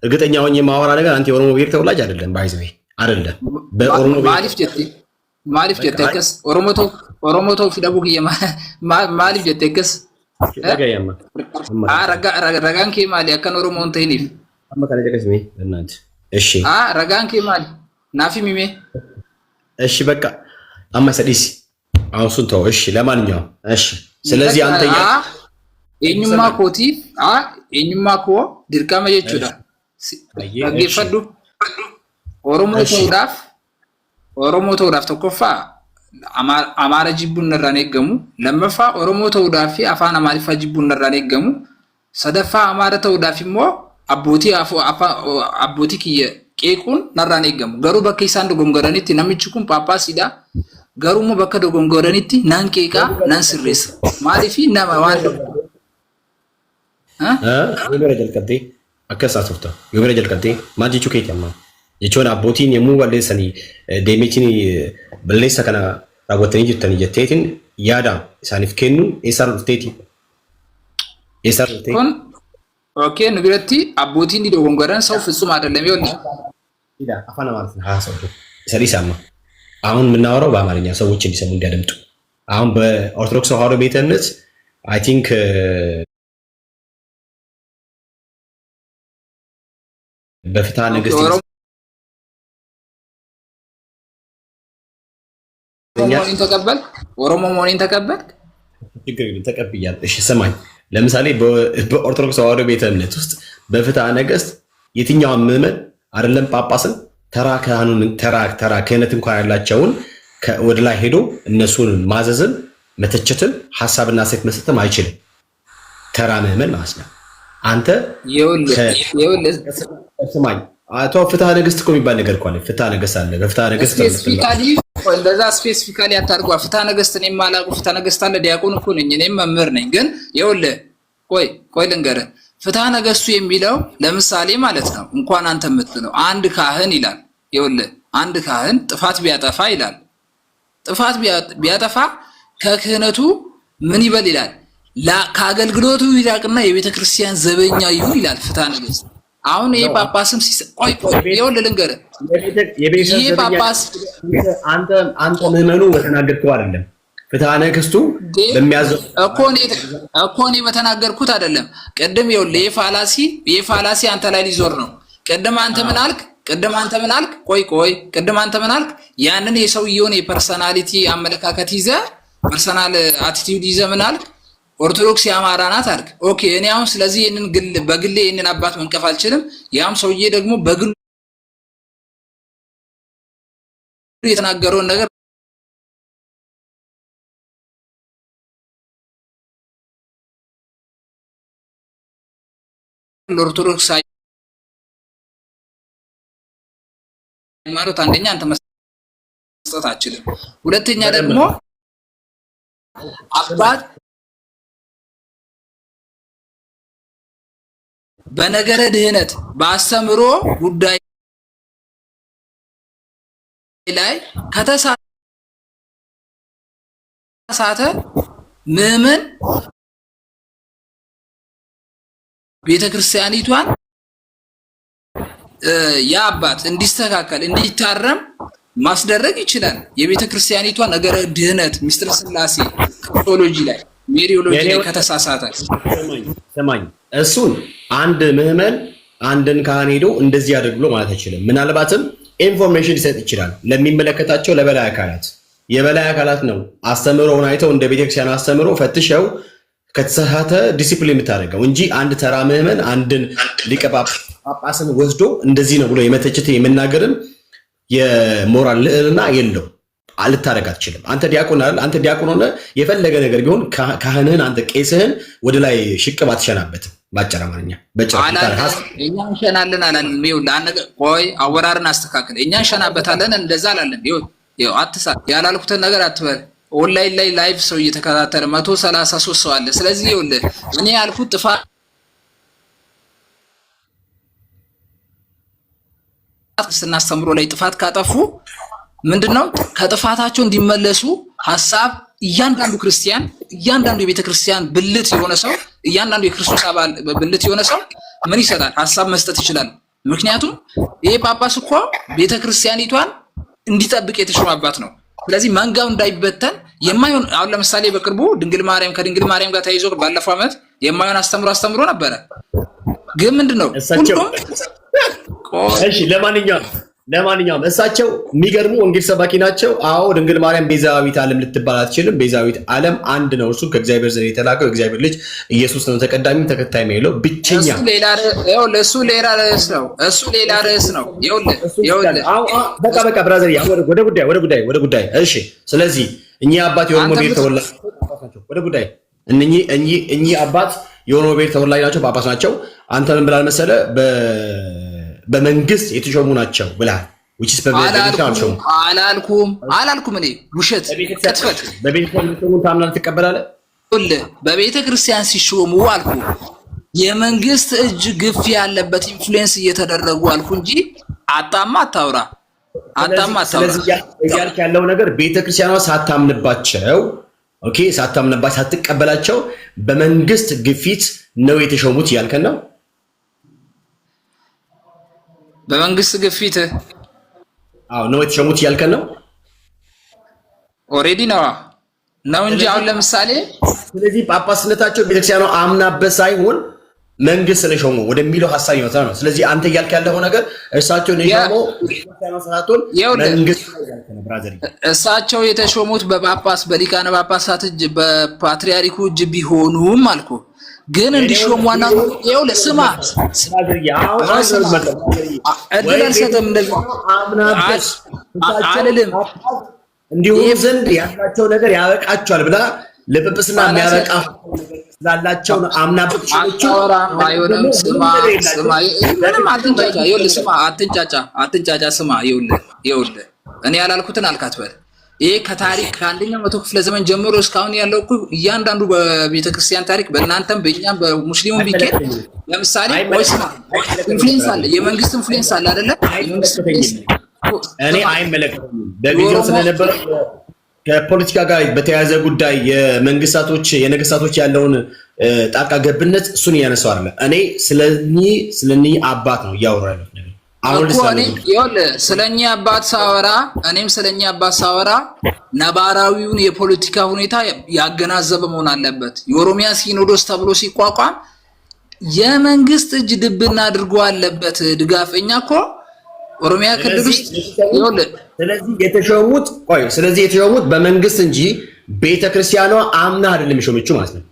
እርግጠኛ ሆኜ የማወራ ነገር አንተ የኦሮሞ ብሔር ተወላጅ አይደለም፣ ባይዘው አይደለም። በኦሮሞ ማሊፍ ጀተከስ ኦሮሞቶ ፊደቡክ ማሊፍ ጀተከስ ረጋን ኬ ማሊ አከን ኦሮሞ እንተይኒፍ እሺ ረጋን ኬ ማሊ ናፊ ሚሜ እሺ በቃ አማሰዲስ አሁን ሱንተው እሺ። ለማንኛውም እሺ፣ ስለዚህ አንተ ኤኙማ ኮቲፍ ኤኙማ ኮ ድርቀመ ጀቹዳ ገፈዱ ኦሮሞ ተውዳፍ ተኮፋ አማራ ጅቡን ነራኔ ገሙ ለመፋ ኦሮሞ ተውዳፊ አፋን አማሪፋ ጅቡን ነራኔ ገሙ ሰደፋ አማራ ተውዳፊሞ አቦቲ ከየ ቄቁን ነራኔ ገሙ ገሩ በከይሳንዶ ጎንጎረኒቲ ነምጭኩን ጳጳሲዳ ገሩሙ በከዶ ጎንጎረኒቲ ናንቄቃ ናንስሬስ ማሪፊ ነማዋል የበረጀል ቀጤ አከሳቱፍታ የበረጀል ቀጤ ማጂቹ ከይተማ የቾን አቦቲን የሙ ወለሰኒ ዴሜቲኒ በለሰ ከና ራወተኒ ጅተኒ ጀቴቲን ያዳ ሳኒፍ ከኑ ኤሳር ቴቲ ኮን ኦኬ ንግረቲ አቦቲን ዲዶ ጎንጎረን ሰው ፍጹም አይደለም። ይወል ኢዳ አፋና ማለት ነው ሐሳቡ ሰሪሳማ አሁን የምናወራው በአማርኛ ሰዎች እንዲሰሙ እንዲያደምጡ። አሁን በኦርቶዶክስ ተዋሕዶ ቤተ እምነት አይ ቲንክ በፍትሐ ነገሥት ኦሮሞ መሆኔን ተቀበል ችግር የለም ተቀብያለሁ። እሺ ስማኝ፣ ለምሳሌ በኦርቶዶክስ ተዋሕዶ ቤተ እምነት ውስጥ በፍትሐ ነገሥት የትኛውን ምዕመን አይደለም ጳጳስን ተራ ካህኑን ተራ ክህነት እንኳን ያላቸውን ወደ ላይ ሄዶ እነሱን ማዘዝን መተቸትን ሐሳብና ሴት መስጠትም አይችልም። ተራ ምዕመን ማለት ነው። አንተ ስማኝ፣ አቶ ፍትሐ ነገሥት እኮ የሚባል ነገር እኮ አለ። ፍትሐ ነገሥት አለ። በፍትሐ ነገሥት እንደዛ ስፔሲፊካሊ አታርጓ። ፍትሐ ነገሥት እኔም አላውቅም። ፍትሐ ነገሥት አለ። ዲያቆን እኮ ነኝ እኔም መምህር ነኝ። ግን ይኸውልህ ቆይ ልንገርህ፣ ፍትሐ ነገሥቱ የሚለው ለምሳሌ ማለት ነው እንኳን አንተ የምትለው አንድ ካህን ይላል። ይኸውልህ አንድ ካህን ጥፋት ቢያጠፋ ይላል። ጥፋት ቢያጠፋ ከክህነቱ ምን ይበል ይላል? ከአገልግሎቱ ይራቅና የቤተ ክርስቲያን ዘበኛ ይሁን ይላል ፍትሐ ነገሥት። አሁን ይሄ ጳጳስም ቆይ ይኸውልህ ልንገርህ፣ ይሄ ጳጳስ አንተ ምዕመኑ በተናገርከው አይደለም ፍትሐ ነገሥቱ በሚያዘው እኮ እኔ በተናገርኩት አይደለም። ቅድም ይኸውልህ የፋላሲ አንተ ላይ ሊዞር ነው። ቅድም አንተ ምን አልክ? ቆይ ቅድም አንተ ምን አልክ? ያንን የሰውየውን የፐርሰናሊቲ አመለካከት ይዘህ ፐርሰናል አቲቲዩድ ይዘህ ምን አልክ? ኦርቶዶክስ የአማራ ናት አልክ። ኦኬ እኔ አሁን ስለዚህ ይሄንን በግሌ ይሄንን አባት መንቀፍ አልችልም። ያም ሰውዬ ደግሞ በግሉ የተናገረውን ነገር ለኦርቶዶክስ ሃይማኖት አንደኛ አንተ መስጠት አትችልም። ሁለተኛ ደግሞ አባት በነገረ ድህነት በአስተምሮ ጉዳይ ላይ ከተሳሳተ ምዕመን ቤተክርስቲያኒቷን ያ አባት እንዲስተካከል እንዲታረም ማስደረግ ይችላል። የቤተክርስቲያኒቷ ነገረ ድህነት ሚስጥረ ሥላሴ ክሪስቶሎጂ ላይ ሜሪዮሎጂ ላይ ከተሳሳተ ሰማኝ እሱን አንድ ምዕመን አንድን ካህን ሄዶ እንደዚህ ያደርግ ብሎ ማለት አይችልም። ምናልባትም ኢንፎርሜሽን ሊሰጥ ይችላል ለሚመለከታቸው ለበላይ አካላት። የበላይ አካላት ነው አስተምሮውን አይተው እንደ ቤተክርስቲያን አስተምሮ ፈትሸው ከተሳሳተ ዲሲፕሊን የምታደርገው እንጂ አንድ ተራ ምዕመን አንድን ሊቀ ጳጳስን ወስዶ እንደዚህ ነው ብሎ የመተቸት የመናገርም የሞራል ልዕልና የለው። ልታደርግ አትችልም። አንተ ዲያቆን ሆነ የፈለገ ነገር ቢሆን ካህንህን አንተ ቄስህን ወደ ላይ ሽቅብ አትሸናበትም። ባጭር አማርኛ እኛ እንሸናለን አላለም። ቆይ አወራርን አስተካክል። እኛ እንሸናበታለን እንደዛ አላለም። ይኸው አትሳ ያላልኩትን ነገር አትበል። ኦንላይን ላይ ላይቭ ሰው እየተከታተለ 133 ሰው አለ። ስለዚህ ይኸውልህ እኔ ያልኩት ጥፋት ስናስተምሮ ላይ ጥፋት ካጠፉ ምንድነው ከጥፋታቸው እንዲመለሱ ሐሳብ እያንዳንዱ ክርስቲያን እያንዳንዱ የቤተክርስቲያን ብልት የሆነ ሰው እያንዳንዱ የክርስቶስ አባል ብልት የሆነ ሰው ምን ይሰጣል? ሐሳብ መስጠት ይችላል። ምክንያቱም ይሄ ጳጳስ እኮ ቤተክርስቲያኒቷን እንዲጠብቅ የተሾመ አባት ነው። ስለዚህ መንጋው እንዳይበተን የማይሆን አሁን ለምሳሌ በቅርቡ ከድንግል ማርያም ጋር ተያይዞ ባለፈው ዓመት የማይሆን አስተምሮ ነበረ። ግን ምንድነው ሁሉም እሺ ለማንኛውም እሳቸው የሚገርሙ ወንጌል ሰባኪ ናቸው። አዎ ድንግል ማርያም ቤዛዊት ዓለም ልትባል አትችልም። ቤዛዊት ዓለም አንድ ነው፣ እሱ ከእግዚአብሔር ዘንድ የተላከው እግዚአብሔር ልጅ ኢየሱስ ነው። ተቀዳሚም ተከታይም የለው ብቸኛ። እሱ ሌላ ርዕስ ነው። በቃ ብራዘር ወደ ጉዳይ። እሺ ስለዚህ እኚህ አባት የኦሮሞ ብሔር ተወላጅ ወደ ጉዳይ እኚህ አባት የኦሮሞ ብሔር ተወላጅ ናቸው፣ ጳጳስ ናቸው። አንተ ምን ብላል መሰለ በመንግስት የተሾሙ ናቸው ብለሃል። አላልኩም እኔ ውሸት ቅጥፈት። በቤተክርስቲያን ታምናለህ ትቀበላለህ? በቤተ ክርስቲያን ሲሾሙ አልኩ የመንግስት እጅ ግፍ ያለበት ኢንፍሉዌንስ እየተደረጉ አልኩ እንጂ አጣማ አታውራ። ስለዚህ እያልክ ያለው ነገር ቤተክርስቲያኗ ሳታምንባቸው ሳትቀበላቸው በመንግስት ግፊት ነው የተሾሙት እያልከን ነው? በመንግስት ግፊት ነው የተሾሙት እያልከን ነው? ኦሬዲ ነው እንጂ አሁን ለምሳሌ ስለዚህ ጳጳስነታቸው ቤተክርስቲያኗ አምናበት ሳይሆን መንግስት ነው የሾመው ወደሚለው ሐሳብ ይመጣ ነው። ስለዚህ አንተ እያልክ ያለው ነገር እሳቸው ነው የሾመው ቤተክርስቲያኗ ሳይሆን መንግስት ነው ያልከን ብራዘር። እሳቸው የተሾሙት በሊቃነ ጳጳሳት እጅ በፓትሪያርኩ እጅ ቢሆኑም አልኩ ግን እንዲሾሙ ዋና ይኸውልህ ስማ እድል አልሰጥም አልልም እንዲሁ ዘንድ ያላቸው ነገር ያበቃቸዋል ብላ ለጵጵስና የሚያበቃ ስላላቸው አምናበት ይኸውልህ እኔ ያላልኩትን አልካት በል። ይሄ ከታሪክ ከአንደኛው መቶ ክፍለ ዘመን ጀምሮ እስካሁን ያለው እኮ እያንዳንዱ በቤተክርስቲያን ታሪክ በእናንተም በእኛም በሙስሊሙም ቢኬድ ለምሳሌ ኢንፍሉዌንስ አለ፣ የመንግስት ኢንፍሉዌንስ አለ አይደለ? እኔ አይመለከተኝም በጊዜው ስለነበረ ከፖለቲካ ጋር በተያያዘ ጉዳይ የነገስታቶች ያለውን ጣልቃ ገብነት እሱን እያነሳው አይደለ። እኔ ስለኚህ አባት ነው እያወራሁ ያለሁት ነገር። አሁን ስለኛ አባት ሳወራ እኔም ስለኛ አባት ሳወራ ነባራዊውን የፖለቲካ ሁኔታ ያገናዘበ መሆን አለበት። የኦሮሚያ ሲኖዶስ ተብሎ ሲቋቋም የመንግስት እጅ ድብና አድርጎ አለበት ድጋፍ። እኛ እኮ ኦሮሚያ ክልል ውስጥ ስለዚህ የተሾሙት በመንግስት እንጂ ቤተክርስቲያኗ አምና አይደለም የሾመችው ማለት ነው።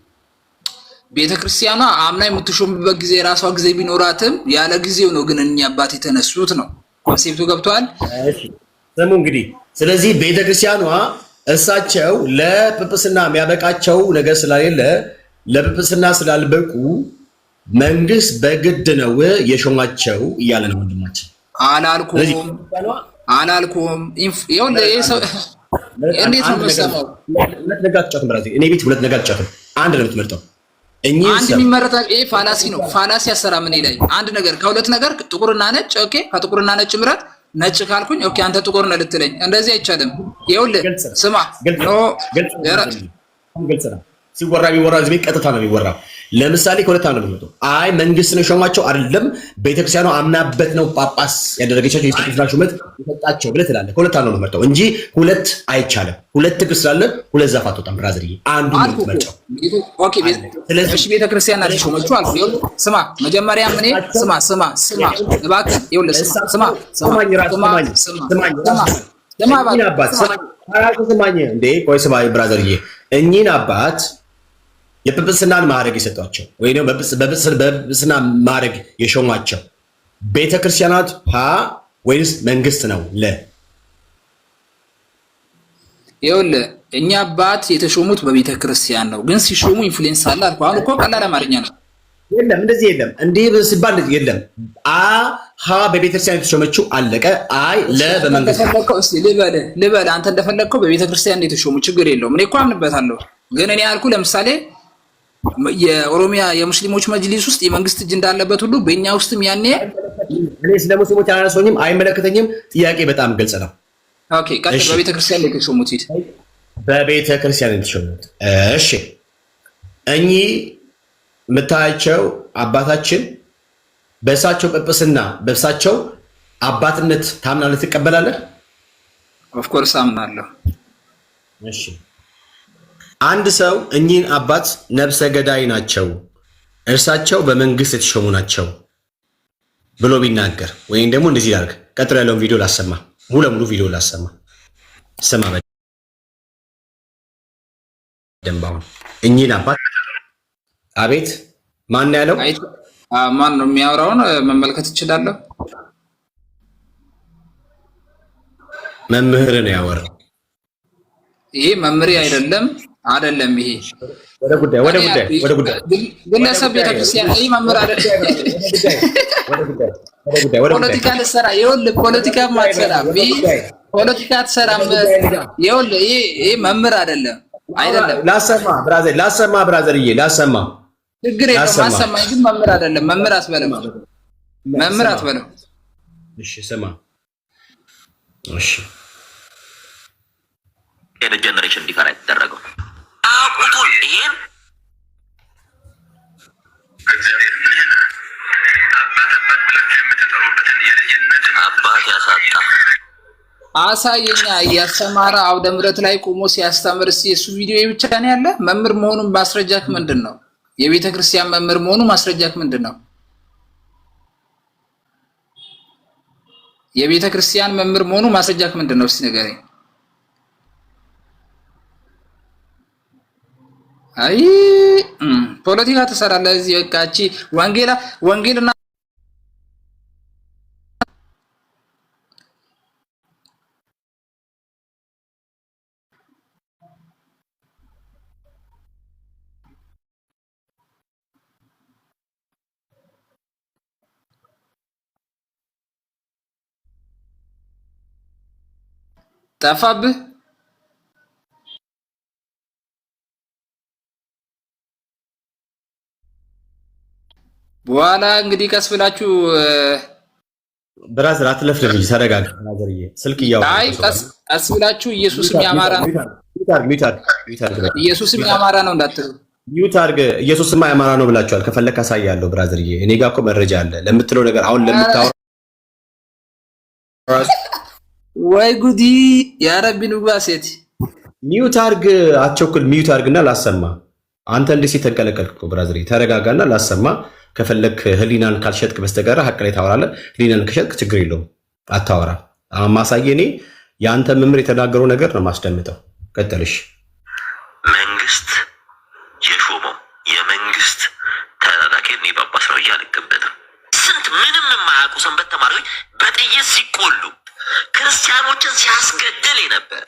ቤተክርስቲያኗ አምና የምትሾምበት ጊዜ የራሷ ጊዜ ቢኖራትም ያለ ጊዜው ነው። ግን እኛ አባት የተነሱት ነው። ኮንሴፕቱ ገብቷል? ስሙ እንግዲህ። ስለዚህ ቤተክርስቲያኗ እሳቸው ለጵጵስና የሚያበቃቸው ነገር ስላሌለ ለጵጵስና ስላልበቁ መንግስት በግድ ነው የሾማቸው እያለ ነው ወንድማችን። አላልኩም። እንዴት ነው የምሰማው? ሁለት ነገር አትጫወትም። ብራዚል እኔ ቤት ሁለት ነገር አትጫወትም። አንድ ነው የምትመርጠው። አንድ የሚመረጥ ፋላሲ ነው። ፋላሲ ያሰራ ምን ይለኝ? አንድ ነገር ከሁለት ነገር ጥቁርና ነጭ። ኦኬ፣ ከጥቁርና ነጭ ምረጥ። ነጭ ካልኩኝ ኦኬ፣ አንተ ጥቁር ነህ ልትለኝ። እንደዚህ አይቻልም። ይኸውልህ ስማ፣ ግልጽ ነው ሲወራ የሚወራ እዚህ ቤት ቀጥታ ነው የሚወራው። ለምሳሌ ከሁለት አንዱ ነው። አይ መንግስት ነው የሾማቸው አይደለም ቤተክርስቲያኗ አምናበት ነው ጳጳስ ያደረገቻቸው የጵጵስና ሹመት የሰጣቸው ብለህ ትላለህ። ከሁለት አንዱ ነው የምትመርጠው እንጂ ሁለት አይቻልም። ሁለት እግር ስላለ ሁለት ዛፍ አትወጣም። ብራዘርዬ አንዱ ነው የምትመርጠው። ኦኬ፣ ስለዚህ ቤተክርስቲያን ናቸው የሾመችው አልኩ። ይኸውልህ ስማ፣ መጀመሪያ ምን ስማ እባክህ፣ ይኸውልህ ስማ እንዴ፣ ቆይ ስማ ብራዘርዬ፣ እኚህን አባት የጵጵስናን ማዕረግ የሰጧቸው ወይ ነው በጵጵስና ማዕረግ የሾሟቸው ቤተክርስቲያናት ወይስ መንግስት ነው? ይኸውልህ እኛ አባት የተሾሙት በቤተክርስቲያን ነው፣ ግን ሲሾሙ ኢንፍሉዌንስ አለ አልኩ። አሁን እኮ ቀላል አማርኛ ነው። የለም እንደዚህ የለም። እንዲህ ሲባል የለም። በቤተክርስቲያን የተሾመችው አለቀ። አይ በመንግስት ተፈለከው። እስቲ ልበል አንተ እንደፈለግከው በቤተክርስቲያን የተሾሙ ችግር የለውም። እኔ እኮ አምንበታለሁ። ግን እኔ ያልኩ ለምሳሌ የኦሮሚያ የሙስሊሞች መጅሊስ ውስጥ የመንግስት እጅ እንዳለበት ሁሉ በእኛ ውስጥም ያኔ እኔ ስለ ሙስሊሞች አላነሳሁኝም፣ አይመለከተኝም። ጥያቄ በጣም ግልጽ ነው። ኦኬ፣ ቀጥል። በቤተክርስቲያን የተሾሙት ሂድ። በቤተክርስቲያን የተሾሙት እሺ፣ እኚህ የምታያቸው አባታችን በእሳቸው ጵጵስና በእሳቸው አባትነት ታምናለህ? ትቀበላለህ? ኦፍኮርስ አምናለሁ። እሺ፣ አንድ ሰው እኚህን አባት ነብሰ ገዳይ ናቸው፣ እርሳቸው በመንግስት የተሾሙ ናቸው ብሎ ቢናገር ወይም ደግሞ እንደዚህ ላድርግ፣ ቀጥሎ ያለውን ቪዲዮ ላሰማ፣ ሙሉ ለሙሉ ቪዲዮ ላሰማ። ስማ በደንብ አሁን እኚህን አባት አቤት፣ ማን ያለው? ማን ነው የሚያወራውን መመልከት እችላለሁ? መምህር ነው ያወራው። ይሄ መምህር አይደለም። ይሄ ወደ ጉዳይ ግለሰብ ቤተክርስቲያን ይሄ መምህር አይደለም። ፖለቲካ ልትሰራ ይኸውልህ፣ ፖለቲካ አትሰራም። ፖለቲካ አትሰራም። ይኸውልህ ይሄ መምህር አይደለም። ላሰማ ብራዘርዬ፣ ላሰማ ችግር የለውም። አሰማኝ፣ ግን መምህር አይደለም። መምህር አትበለው። እሺ ስማ፣ እሺ ጀነሬሽን እንዲፈራ የተደረገው አቁቱን ይሄን አባት ያሳጣ አሳየኛ። እያስተማረ አውደ ምሕረት ላይ ቆሞ ሲያስተምር የሱ ቪዲዮ ብቻ ነው ያለ። መምህር መሆኑን ማስረጃክ ምንድን ነው? የቤተ ክርስቲያን መምህር መሆኑ ማስረጃክ ምንድን ነው? የቤተ ክርስቲያን መምህር መሆኑ ማስረጃክ ምንድን ነው? እስቲ ንገረኝ። አይ ፖለቲካ ትሰራለህ እዚህ። በቃ እቺ ወንጌልና ጠፋብህ። በኋላ እንግዲህ ቀስ ብላችሁ ብራዘር አትለፍልፍ እንጂ ተረጋጋ። ብራዘርዬ ስልክ አይ ቀስ ብላችሁ ኢየሱስም ያማራ ነው ኢየሱስም ያማራ ነው እንዳትሉ። ሚውት አድርግ። ኢየሱስማ ያማራ ነው ብላችኋል። ከፈለክ አሳያለሁ ብራዘርዬ። እኔ ጋር እኮ መረጃ አለ ለምትለው ነገር አሁን ለምታወራ ወይ ጉዲ ያ ረቢ ንጉሴት ሚውት አድርግ። አትቸኩል። ሚውት አድርግና ላሰማ። አንተ እንደዚህ ተንቀለቀልክ እኮ ብራዘርዬ። ተረጋጋና ላሰማ። ከፈለክ ህሊናን ካልሸጥክ በስተቀር ሀቅ ላይ ታወራለህ። ህሊናን ከሸጥክ ችግር የለውም አታወራ። ማሳየ እኔ የአንተ መምህር የተናገረው ነገር ነው ማስደምጠው። ቀጥልሽ። መንግስት የሾመው የመንግስት ተላላኪ ጳጳስ ነው እያልክበትም ስንት ምንም የማያውቁ ሰንበት ተማሪዎች በጥይት ሲቆሉ ክርስቲያኖችን ሲያስገድል ነበር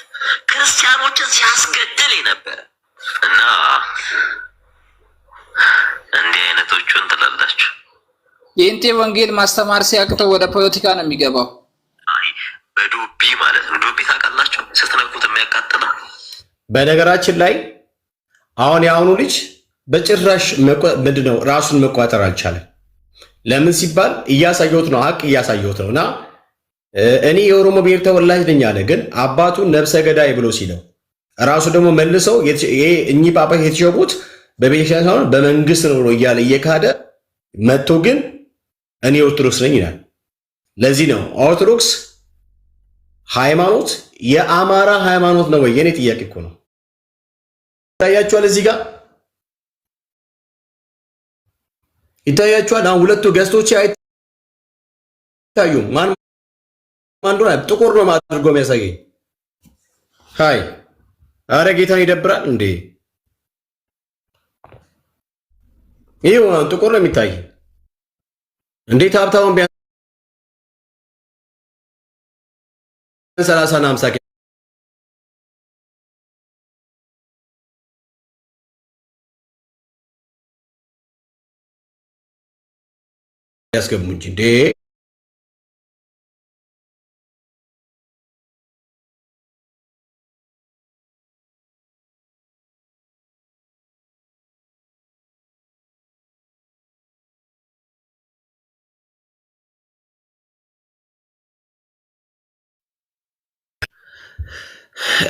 እና እንዲህ አይነቶቹን ትላላችሁ። የእንቴ ወንጌል ማስተማር ሲያቅተው ወደ ፖለቲካ ነው የሚገባው። አይ በዱቢ ማለት ነው። ዱቢ ታውቃላችሁ? ስትነኩት የሚያቃጥለው። በነገራችን ላይ አሁን የአሁኑ ልጅ በጭራሽ ምንድነው ራሱን መቋጠር አልቻለም። ለምን ሲባል እያሳየሁት ነው፣ ሀቅ እያሳየሁት ነው። እና እኔ የኦሮሞ ብሔር ተወላጅ ነኝ አለ። ግን አባቱን ነብሰ ገዳይ ብሎ ሲለው ራሱ ደግሞ መልሰው እኚህ ጳጳስ የተሾሙት በቤተክርስቲያን ሳይሆን በመንግስት ነው እያለ እየካደ መጥቶ ግን እኔ ኦርቶዶክስ ነኝ ይላል። ለዚህ ነው ኦርቶዶክስ ሃይማኖት የአማራ ሃይማኖት ነው ወይ? የኔ ጥያቄ እኮ ነው። ይታያችኋል፣ እዚህ ጋር ይታያችኋል። አሁን ሁለቱ ገዝቶች አይታዩም። ማን እንደሆነ ጥቁር ነው አድርጎ የሚያሳየኝ። ሃይ አረ ጌታን ይደብራል እንዴ! ይሄው ጥቁር ነው የሚታይ። እንዴት ሀብታውን ቢያንስ 30 እና 50 ያስገቡ እንጂ እንዴ!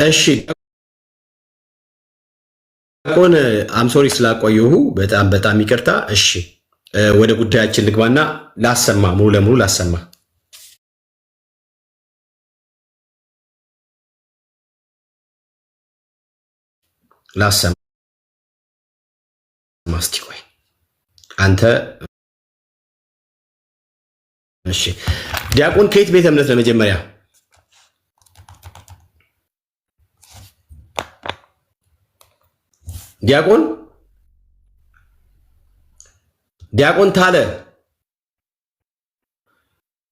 እሺ ዲያቆን አምሶሪ ስላቆየሁ በጣም ይቅርታ። እሺ ወደ ጉዳያችን ልግባና ላሰማ፣ ሙሉ ለሙሉ ላሰማ። እስቲ ቆይ አንተ። እሺ ዲያቆን ከየት ቤተ እምነት ለመጀመሪያ ዲያቆን ታለ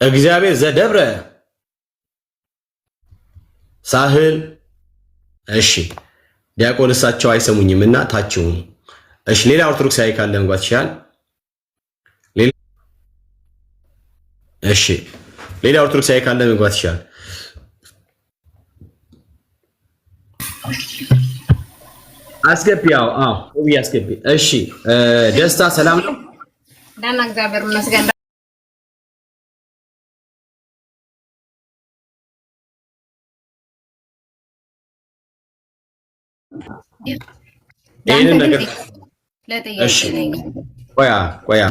እግዚአብሔር ዘደብረ ሳህል። እሺ ዲያቆን እሳቸው አይሰሙኝምና ታችው። እሺ ሌላ ኦርቶዶክሳዊ ካለ እንጓት ይችላል። እሺ ሌላ ኦርቶዶክሳዊ ካለ እንጓት ይችላል። አስገቢ። አዎ አስገቢ። እሺ ደስታ ሰላም ነው? ደህና እግዚአብሔር ይመስገን። ይሄንን ነገር እሺ ቆያ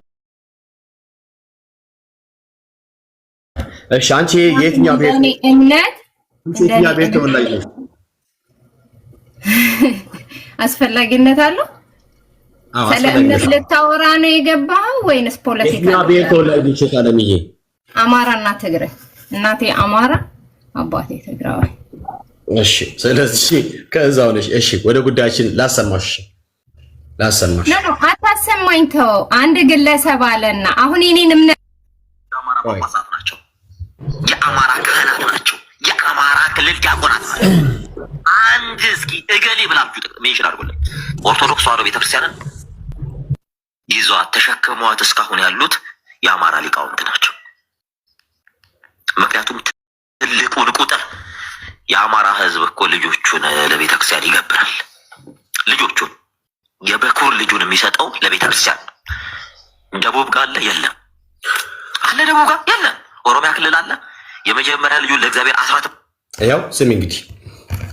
እሺ አንቺ የትኛው ቤት እምነት የትኛው ቤት ተወላጅ ነሽ? አስፈላጊነት አለው? ስለ እምነት ልታወራ ነው የገባኸው ወይንስ ፖለቲካ? የትኛው ቤት ተወላጅ ነሽ? ካለምዬ አማራና ትግራይ። እናቴ አማራ አባቴ ትግራይ። እሺ ስለዚህ ከዛው ነሽ። እሺ ወደ ጉዳያችን ላሰማሽ። ነው አታሰማኝ። ተው አንድ ግለሰብ አለና አሁን የኔን እምነት የአማራ ጳጳሳት ናቸው፣ የአማራ ካህናት ናቸው፣ የአማራ ክልል ዲያቆናት ናቸው። አንድ እስኪ እገሌ ብላችሁ ሜንሽን አድርጉልኝ። ኦርቶዶክስ ተዋሕዶ ቤተክርስቲያንን ይዟት ተሸክመዋት እስካሁን ያሉት የአማራ ሊቃውንት ናቸው። ምክንያቱም ትልቁን ቁጥር የአማራ ሕዝብ እኮ ልጆቹን ለቤተክርስቲያን ይገብራል። ልጆቹን የበኩር ልጁን የሚሰጠው ለቤተክርስቲያን። ደቡብ ጋር አለ የለም? አለ ደቡብ ጋር የለም? ኦሮሚያ ክልል አለ። የመጀመሪያ ልጁ ለእግዚአብሔር አስራት ያው ስሚ እንግዲህ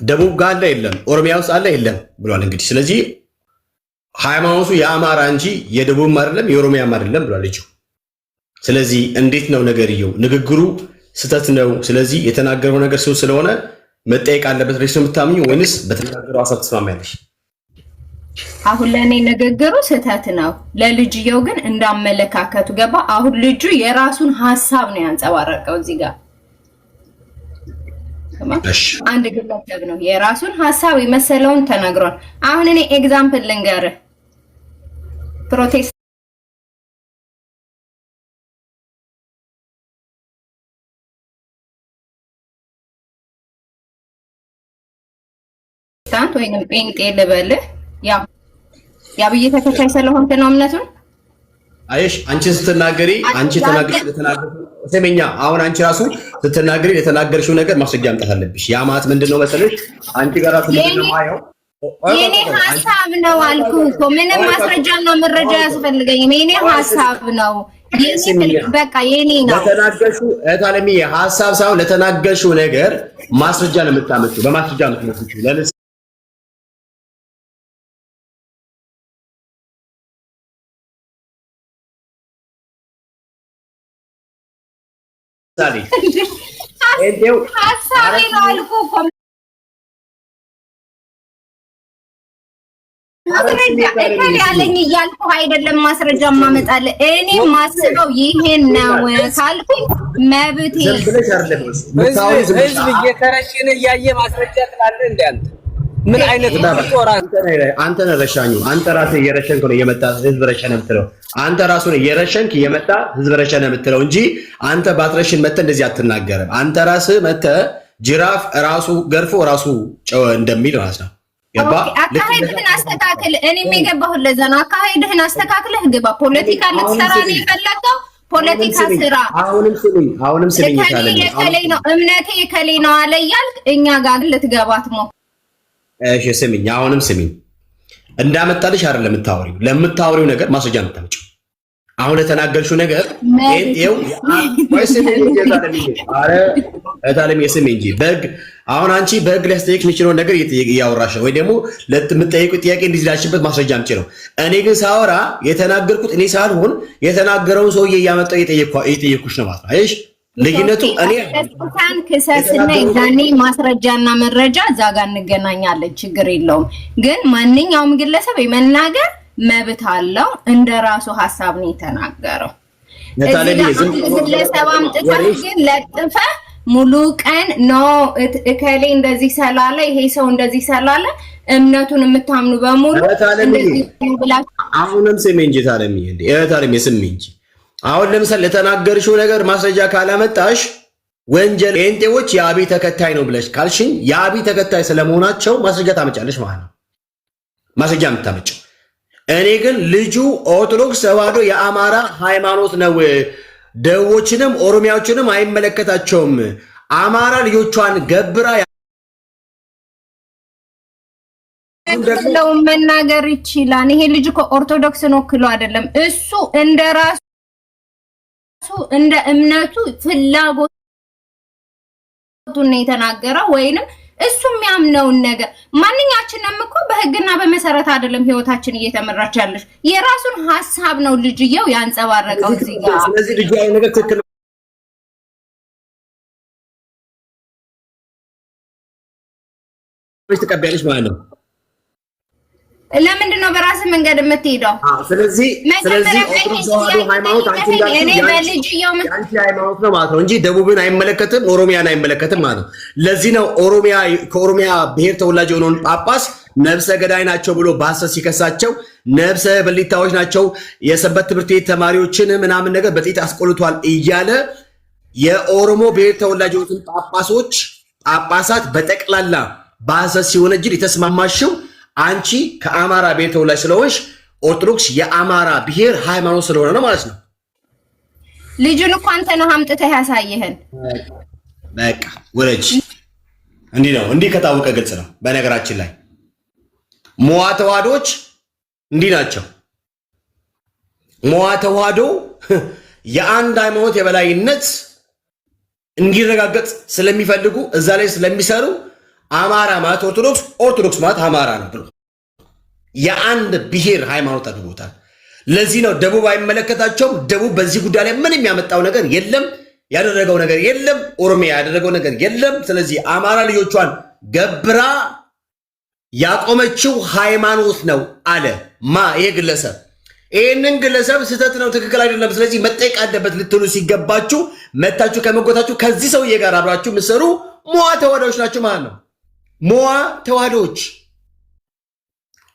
ደቡብ ጋር አለ የለም፣ ኦሮሚያ ውስጥ አለ የለም ብሏል። እንግዲህ ስለዚህ ሃይማኖቱ የአማራ እንጂ የደቡብም አይደለም የኦሮሚያም አይደለም ብሏል ልጁ። ስለዚህ እንዴት ነው ነገርየው? ንግግሩ ስተት ነው። ስለዚህ የተናገረው ነገር ሰው ስለሆነ መጠየቅ አለበት ብለሽ ነው የምታምኚው ወይንስ በተናገረው ሀሳብ ትስማማያለሽ? አሁን ለኔ ንግግሩ ስተት ነው፣ ለልጅየው ግን እንዳመለካከቱ ገባ። አሁን ልጁ የራሱን ሐሳብ ነው ያንጸባረቀው እዚህ ጋር አንድ ግለሰብ ነው የራሱን ሐሳብ የመሰለውን ተናግሯል። አሁን እኔ ኤግዛምፕል ልንገርህ ፕሮቴስታንት ወይንም ጴንጤ ልበልህ ያው የአብይ ተከታይ ስለሆንክ ነው እምነቱን አየሽ አንቺ ስትናገሪ አንቺ ተናገሪ ሰሜኛ አሁን አንቺ ራሱ ስትናገሪ የተናገርሽው ነገር ማስረጃ አምጣት አለብሽ። ያ ማለት ምንድነው መሰለሽ አንቺ ጋር ራሱ ምንድነው ማየው የኔ ሐሳብ ነው አልኩህ እኮ ምንም ማስረጃ ነው መረጃ ያስፈልገኝ የኔ ሐሳብ ነው በቃ የኔ ነው። ለተናገርሽው እታለሚ ሐሳብ ሳይሆን ለተናገርሽው ነገር ማስረጃ ነው የምታመጪው። በማስረጃ ነው የምትመጪው። ሐሳቤ ነው አልኩህ እኮ ማስረጃ እከሌ ያለኝ እያልኩህ አይደለም ማስረጃ ማመጣልህ። እኔ ማስበው ይሄን ነው ካልኩኝ መብቴ ህዝብ እየተረሸነ እያየ ማስረጃ ትላለህ እንደ አንተ ምን አይነት ጦር አንተ ነህ ረሻኙ። አንተ ራስህ እየረሸንክ ነው እየመጣ ህዝብ ረሸነ የምትለው አንተ ራስህ ነው እየረሸንክ እየመጣ ህዝብ ረሸነ የምትለው እንጂ አንተ ባትረሽን መተህ እንደዚህ አትናገርም። አንተ ራስህ መተህ ጅራፍ ራሱ ገርፎ ራሱ ጨው እንደሚል ማለት ነው። ገባ? አካሄድህን አስተካክል። እኔም የገባሁት ለዛ ነው። አካሄድህን አስተካክለህ ግባ። ፖለቲካ ልትሰራ ነው የፈለገው፣ ፖለቲካ ስራ። አሁንም ስሚኝ ከሌ ነው እምነቴ ከሌ ነው አለ እያልክ እኛ ጋር ልትገባት ሞ እሺ ስሚኝ፣ አሁንም ስሚኝ። እንዳመጣልሽ አይደለም የምታወሪው፣ ለምታወሪው ነገር ማስረጃ ነው የምታመጪው። አሁን ለተናገርሽው ነገር ጤንጤው ወይስ እታለም የስሚኝ እንጂ በግ አሁን አንቺ በግ ሊያስጠይቅ የሚችለው ነገር እያወራሽ ወይ ደግሞ ለምትጠይቁት ጥያቄ እንዲዝላሽበት ማስረጃ አምጪ ነው። እኔ ግን ሳወራ የተናገርኩት እኔ ሳልሆን የተናገረውን ሰውዬ እያመጣው እየጠየኩሽ ነው ማለት ነው። አይሽ ልዩነቱ እኔ ከስልጣን ክሰስና ይዛኔ ማስረጃና መረጃ እዛ ጋር እንገናኛለን፣ ችግር የለውም። ግን ማንኛውም ግለሰብ የመናገር መብት አለው። እንደራሱ ሐሳብ ነው የተናገረው። ግለሰብ አምጥተህ ግን ለጥፈህ ሙሉ ቀን ነው እከሌ እንደዚህ ሰላለ ይሄ ሰው እንደዚህ ሰላለ እምነቱን የምታምኑ በሙሉ እንደዚህ ብላችሁ አሁንም ስሚ እንጂ ታለሚ ስሚ እንጂ አሁን ለምሳሌ ለተናገርሽው ነገር ማስረጃ ካላመጣሽ ወንጀል ጴንጤዎች የአብይ ተከታይ ነው ብለሽ ካልሽኝ የአብይ ተከታይ ስለመሆናቸው ማስረጃ ታመጫለሽ ማለት ነው። ማስረጃ የምታመጪው እኔ ግን ልጁ ኦርቶዶክስ ተዋህዶ የአማራ ሃይማኖት ነው፣ ደቡቦችንም ኦሮሚያዎችንም አይመለከታቸውም፣ አማራ ልጆቿን ገብራ እንደው መናገር ይችላል። ይሄ ልጅ እኮ ኦርቶዶክስን ወክሎ አይደለም፣ እሱ እንደራሱ እንደ እምነቱ ፍላጎቱን ነው የተናገረው ወይንም እሱ የሚያምነውን ነገር። ማንኛችንም እኮ በህግና በመሰረት አይደለም ህይወታችን እየተመራች ያለሽ፣ የራሱን ሐሳብ ነው ልጅየው ያንጸባረቀው እዚህ ጋር። ስለዚህ ልጅ ያለው ነገር ትክክል ነው ተቀበያለሽ ማለት ነው። ለምንድን ነው በራስ መንገድ የምትሄደው? ስለዚህ ኦርቶዶክስ ተዋህዶ ሃይማኖት አንቺ አንቺ ሃይማኖት ነው ማለት ነው እንጂ ደቡብን አይመለከትም፣ ኦሮሚያን አይመለከትም ማለት ነው። ለዚህ ነው ከኦሮሚያ ብሔር ተወላጅ የሆነውን ጳጳስ ነብሰ ገዳይ ናቸው ብሎ በሐሰት ሲከሳቸው ነብሰ በሊታዎች ናቸው የሰንበት ትምህርት ቤት ተማሪዎችን ምናምን ነገር በጥይት አስቆልቷል እያለ የኦሮሞ ብሔር ተወላጅ የሆኑትን ጳጳሳት በጠቅላላ በሐሰት ሲወነጅል የተስማማሽው አንቺ ከአማራ ብሔር ተወላጅ ስለሆንሽ ኦርቶዶክስ የአማራ ብሔር ሃይማኖት ስለሆነ ነው ማለት ነው። ልጁን እኮ አንተ ነው አምጥተህ ያሳየህን። በቃ ወረጅ እንዲህ ነው። እንዲህ ከታወቀ ግልጽ ነው። በነገራችን ላይ ሞዓ ተዋህዶች እንዲህ ናቸው። ሞዓ ተዋህዶ የአንድ ሃይማኖት የበላይነት እንዲረጋገጥ ስለሚፈልጉ እዛ ላይ ስለሚሰሩ አማራ ማለት ኦርቶዶክስ፣ ኦርቶዶክስ ማለት አማራ ነው ብሎ የአንድ ብሔር ሃይማኖት አድርጎታል። ለዚህ ነው ደቡብ አይመለከታቸውም። ደቡብ በዚህ ጉዳይ ላይ ምንም ያመጣው ነገር የለም፣ ያደረገው ነገር የለም፣ ኦሮሚያ ያደረገው ነገር የለም። ስለዚህ አማራ ልጆቿን ገብራ ያቆመችው ሃይማኖት ነው አለ ይሄ ግለሰብ። ይህንን ግለሰብ ስህተት ነው ትክክል አይደለም፣ ስለዚህ መጠየቅ አለበት ልትሉ ሲገባችሁ መታችሁ ከመጎታችሁ ከዚህ ሰውዬ ጋር አብራችሁ ምሰሩ ሞዋ ተዋህዶዎች ናችሁ ማለት ነው። ሞዋ ተዋህዶዎች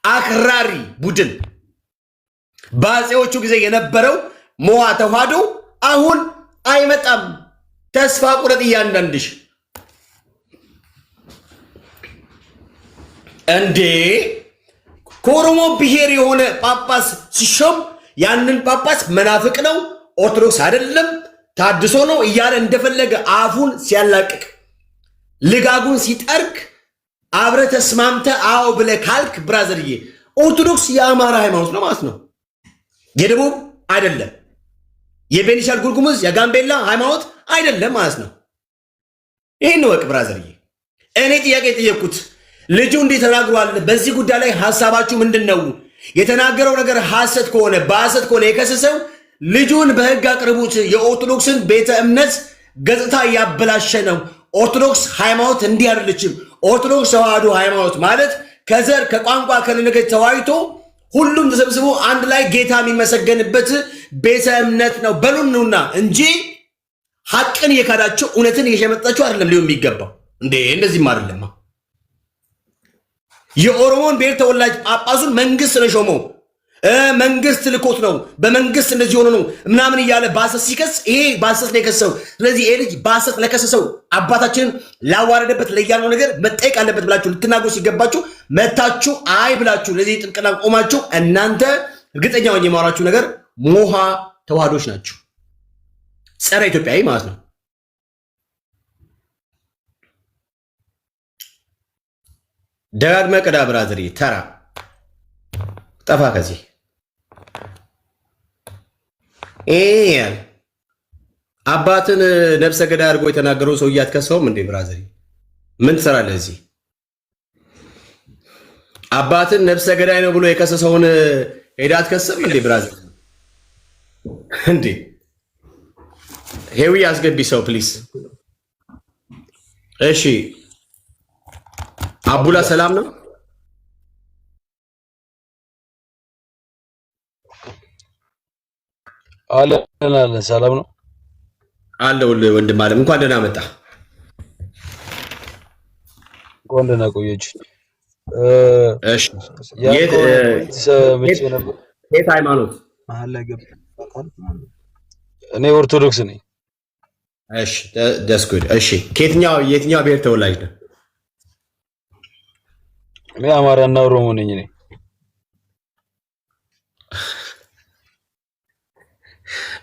አክራሪ ቡድን በአፄዎቹ ጊዜ የነበረው ሞዋ ተዋህዶ አሁን አይመጣም። ተስፋ ቁረጥ እያንዳንድሽ እንዴ ከኦሮሞ ብሔር የሆነ ጳጳስ ሲሾም ያንን ጳጳስ መናፍቅ ነው፣ ኦርቶዶክስ አይደለም፣ ታድሶ ነው እያለ እንደፈለገ አፉን ሲያላቅቅ ልጋጉን ሲጠርግ አብረ ተስማምተ አዎ ብለ ካልክ ብራዘርዬ ኦርቶዶክስ የአማራ ሃይማኖት ነው ማለት ነው። የደቡብ አይደለም፣ የቤኒሻንጉል ጉሙዝ የጋምቤላ ሃይማኖት አይደለም ማለት ነው። ይህን ወቅ ብራዘርዬ። እኔ ጥያቄ የጠየቅኩት ልጁ እንዲህ ተናግሯል። በዚህ ጉዳይ ላይ ሐሳባችሁ ምንድን ነው? የተናገረው ነገር ሐሰት ከሆነ በሐሰት ከሆነ የከሰሰው ልጁን በሕግ አቅርቡት። የኦርቶዶክስን ቤተ እምነት ገጽታ እያበላሸ ነው። ኦርቶዶክስ ሃይማኖት እንዲህ አይደለችም። ኦርቶዶክስ ተዋህዶ ሃይማኖት ማለት ከዘር ከቋንቋ ከነገድ ተዋይቶ ሁሉም ተሰብስቦ አንድ ላይ ጌታ የሚመሰገንበት ቤተ እምነት ነው በሉንና እንጂ ሐቅን እየካዳችሁ እውነትን እየሸመጣችሁ አይደለም ሊሆን የሚገባው። እንዴ እንደዚህም አይደለም። የኦሮሞን ብሔር ተወላጅ ጳጳሱን መንግስት ነው ሾመው፣ መንግስት ልኮት ነው፣ በመንግስት እንደዚህ ሆኖ ነው ምናምን እያለ ባሰስ ሲከስ ይሄ ባሰስ ላይ ከሰው። ስለዚህ ይሄ ልጅ ባሰስ ለከሰሰው አባታችንን ላዋረደበት ለያለው ነገር መጠየቅ አለበት ብላችሁ ልትናገሩ ሲገባችሁ መታችሁ አይ ብላችሁ ለዚህ ጥብቅና ቆማችሁ እናንተ እርግጠኛ ሆኜ የማወራችሁ ነገር ሞሃ ተዋህዶች ናችሁ፣ ጸረ ኢትዮጵያዊ ማለት ነው። ደጋግመህ ቅዳ ብራዘር፣ ተራ ጠፋ ከዚህ አባትን ነፍሰ ገዳይ አድርጎ የተናገረው ሰውዬ አትከሰውም እንዴ ብራዘር? ምን ትሰራለህ እዚህ? አባትን ነፍሰ ገዳይ ነው ብሎ የከሰሰውን ሄዳ አትከሰም እንዴ ብራዘር? እንዴ ሄዊ አስገቢ ሰው ፕሊስ። እሺ አቡላ ሰላም ነው አለ ሰላም ነው አለሁልህ ወንድም አለም። እንኳን ደህና መጣ። እንኳን ደህና ቆየች። እሺ የት ሃይማኖት? እኔ ኦርቶዶክስ ነኝ። እሺ ደስ ጉድ። እሺ የትኛው ብሔር ተወላጅ ነህ? እኔ አማራና ኦሮሞ ነኝ። እኔ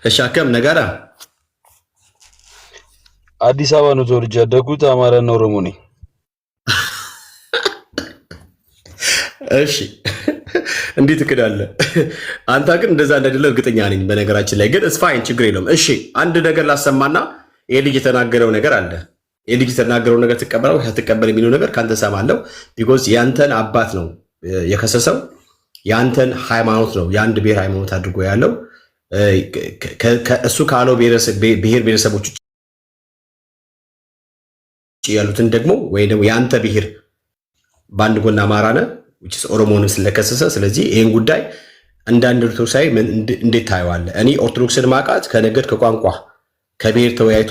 እሺ አከም ነገራ አዲስ አበባ ነው ተወልጄ ያደግኩት። አማራና ኦሮሞ ነኝ። እሺ እንዴት ትክዳለህ? አንተ ግን እንደዛ እንደሌለ እርግጠኛ ነኝ። በነገራችን ላይ ግን እስፋይን ችግር የለውም። እሺ አንድ ነገር ላሰማና ይሄ ልጅ የተናገረው ነገር አለ። ይሄ ልጅ የተናገረው ነገር ትቀበለው ትቀበል የሚለው ነገር ካንተ ሰማለሁ። ቢኮዝ ያንተን አባት ነው የከሰሰው፣ ያንተን ሃይማኖት ነው የአንድ ብሔር ሃይማኖት አድርጎ ያለው። እሱ ካለው ብሔር ብሔረሰቦች ያሉትን ደግሞ ወይ ደግሞ የአንተ ብሔር በአንድ ጎን አማራ ነህ ኦሮሞንም ስለከሰሰ፣ ስለዚህ ይህን ጉዳይ እንዳንድ ኦርቶዶክሳዊ እንዴት ታየዋለህ? እኔ ኦርቶዶክስን ማቃት ከነገድ ከቋንቋ ከብሔር ተወያይቶ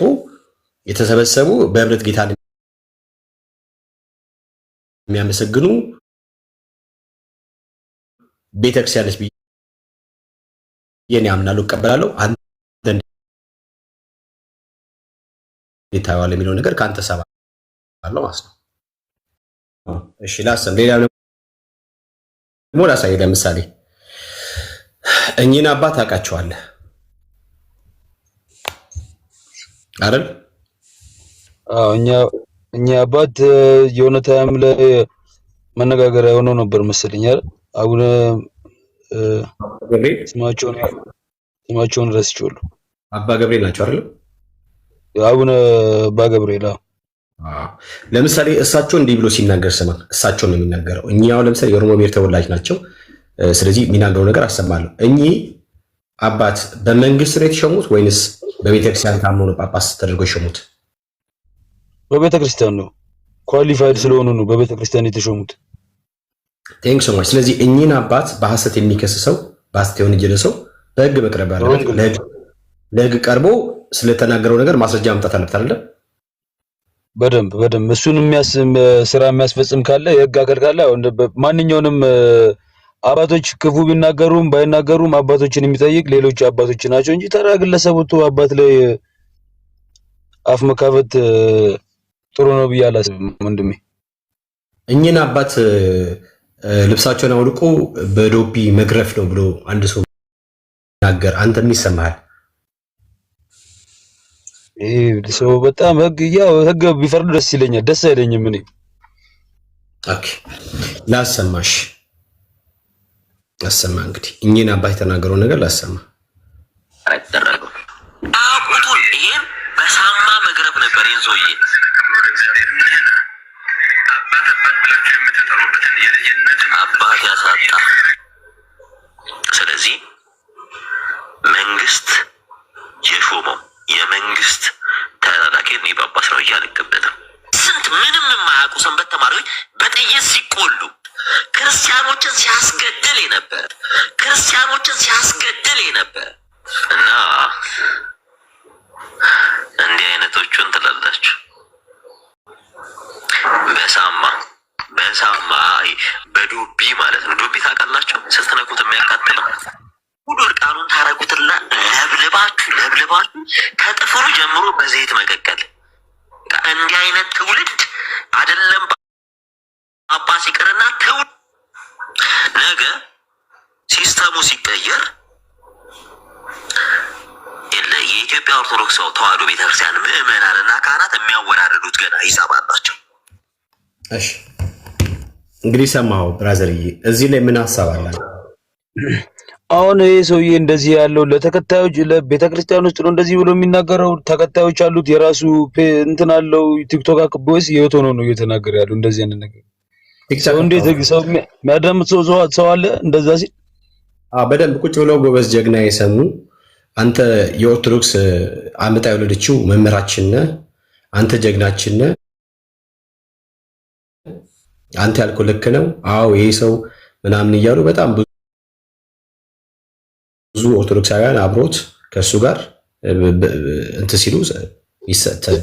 የተሰበሰቡ በህብረት ጌታ የሚያመሰግኑ ቤተክርስቲያንስ ብዬ አምናለሁ፣ እቀበላለሁ። አንተ እንዴት ታየዋለህ የሚለው ነገር ከአንተ ሰማለሁ ማለት ነው። እሺ ላሰም ሌላ ደግሞ ላሳይ። ለምሳሌ እኚህን አባት ታውቃቸዋለህ አይደል? እኛ አባት የሆነ ታይም ላይ መነጋገሪያ ሆኖ ነበር መሰለኝ አይደል? አቡነ ስማቸውን ረስቼዋለሁ። አባ ገብርኤል ናቸው አይደል? አቡነ ባገብርኤል ለምሳሌ እሳቸው እንዲህ ብሎ ሲናገር ስማ፣ እሳቸው ነው የሚናገረው። እኛው ለምሳሌ የኦሮሞ ብሔር ተወላጅ ናቸው። ስለዚህ የሚናገረው ነገር አሰማለሁ። እኚህ አባት በመንግስት ነው የተሾሙት ወይንስ በቤተክርስቲያን ታምነው ጳጳስ ተደርገው የሾሙት? በቤተክርስቲያን ነው። ኳሊፋይድ ስለሆኑ ነው በቤተክርስቲያን የተሾሙት። ቴንክ ሶ ማች። ስለዚህ እኚህን አባት በሐሰት የሚከስሰው በሐሰት የወነጀለ ሰው በህግ መቅረብ አለበት። ለህግ ቀርቦ ስለተናገረው ነገር ማስረጃ ማምጣት አለበት አይደል? በደንብ እሱን ስራ የሚያስፈጽም ካለ የህግ አካል ካለ ማንኛውንም አባቶች ክፉ ቢናገሩም ባይናገሩም አባቶችን የሚጠይቅ ሌሎች አባቶች ናቸው እንጂ ተራ ግለሰቦች አባት ላይ አፍ መካፈት ጥሩ ነው ብዬ አላስብም ወንድሜ። እኚህን አባት ልብሳቸውን አውልቆ በዶቢ መግረፍ ነው ብሎ አንድ ሰው ናገር፣ አንተ ምን ይሰማሃል? ሰው በጣም ህግ ቢፈርዱ ደስ ይለኛል። ደስ አይለኝም እኔ። ኦኬ ላሰማሽ አሰማ። እንግዲህ እኚህን አባት የተናገረው ነገር ላሰማ። አይደረገው አቁቱን ይሄን በሳማ መግረፍ ነበር ይንሶዬ አባት ያሳጣ። ስለዚህ መንግስት የሾመው የመንግስት ተላላኪ ነው ጳጳስ ነው እያልክበትም ስንት ምንም የማያውቁ ሰንበት ተማሪዎች በጥይት ሲቆሉ ክርስቲያኖችን ሲያስገድል የነበረ እና እንዲህ አይነቶቹን ትላላችሁ። በሳማ በዱቢ ማለት ነው። ዱቢ ታውቃላችሁ? ስትነኩት የሚያቃጥለው ሁሉ እርቃኑን ታረጉትና ለብልባችሁ ከጥፍሩ ጀምሮ በዘይት መቀቀል። እንዲህ አይነት ትውልድ አይደለም ጳጳስ ይቅርና ትውልድ ነገ ሲስተሙ ሲቀየር የኢትዮጵያ ኦርቶዶክስ ተዋሕዶ ቤተክርስቲያን ምዕመናንና ካህናት የሚያወራርዱት ገና ሂሳብ አላቸው። እሺ እንግዲህ ሰማው ብራዘርዬ፣ እዚህ ላይ ምን ሐሳብ አለ? አሁን ይሄ ሰውዬ እንደዚህ ያለው ለተከታዮች ለቤተክርስቲያን ውስጥ ነው እንደዚህ ብሎ የሚናገረው። ተከታዮች አሉት፣ የራሱ እንትን አለው ቲክቶክ አክቦስ የት ሆኖ ነው እየተናገረ ያለው እንደዚህ አይነት ነገር? ሰው እንዴት ሰው የሚያዳምጥ ሰው አለ እንደዛ ሲል? በደንብ ቁጭ ብለው ጎበዝ ጀግና የሰሙ አንተ የኦርቶዶክስ አምጣ የወለደችው መምህራችን ነህ፣ አንተ ጀግናችን ነህ፣ አንተ ያልከው ልክ ነው፣ አዎ ይሄ ሰው ምናምን እያሉ በጣም ብዙ ኦርቶዶክሳውያን አብሮት ከእሱ ጋር እንትን ሲሉ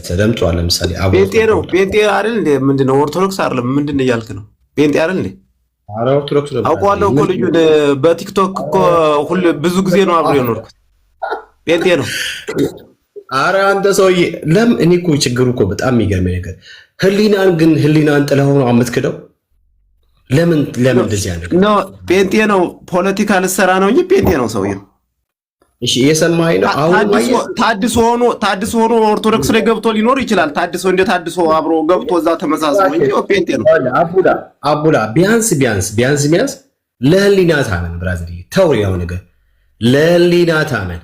ተደምጧል። ለምሳሌ ጴንጤ ነው ጴንጤ አይደል እንዴ? ምንድነው ኦርቶዶክስ አይደለም ምንድን እያልክ ነው? ጴንጤ አይደል እንዴ? ኧረ ኦርቶዶክስ ነው አውቀዋለሁ እኮ ልጁ በቲክቶክ እኮ ብዙ ጊዜ ነው አብሮ የኖርኩት። ጴንጤ ነው። ኧረ አንተ ሰውዬ ለምን እኔ እኮ ችግሩ እኮ በጣም የሚገርመኝ ነገር ህሊናን ጥለህ ነው የምትክደው። ለምን እንደዚህ ያደርግ ነው? ጴንጤ ነው ፖለቲካ ልሰራ ነው እንጂ ጴንጤ ነው ሰውዬው። እሺ እየሰማኸኝ ነው? አሁን ታድሶ ሆኖ ኦርቶዶክስ ላይ ገብቶ ሊኖር ይችላል። እንደ ታድሶ አብሮ ገብቶ እዛ ተመሳሳይ እንጂ ጴንጤ ነው። አቡላ ቢያንስ ለህሊና ታመን ብራዘር፣ ተው ያው ነገር ለህሊና ታመን።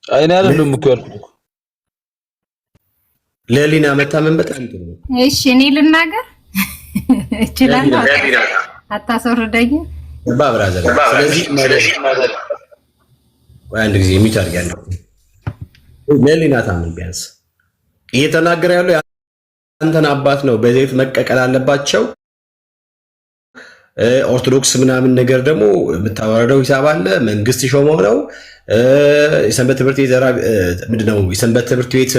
አይኔ አይደለም እኮ ያልኩት ለህሊና መታመን በጣም ጥሩ ነው። እሺ እኔ ልናገር እችላለሁ። አታስወርደኝ ብራዘር። ስለዚህ አንድ ጊዜ የሚታርግ ያለው ለህሊና ታመን። ቢያንስ እየተናገረ ያለው አንተን አባት ነው፣ በዘይት መቀቀል አለባቸው። ኦርቶዶክስ ምናምን ነገር ደግሞ የምታወረደው ሂሳብ አለ። መንግስት ሾመው ነው። የሰንበት ትምህርት ቤት ምንድነው የሰንበት ትምህርት ቤት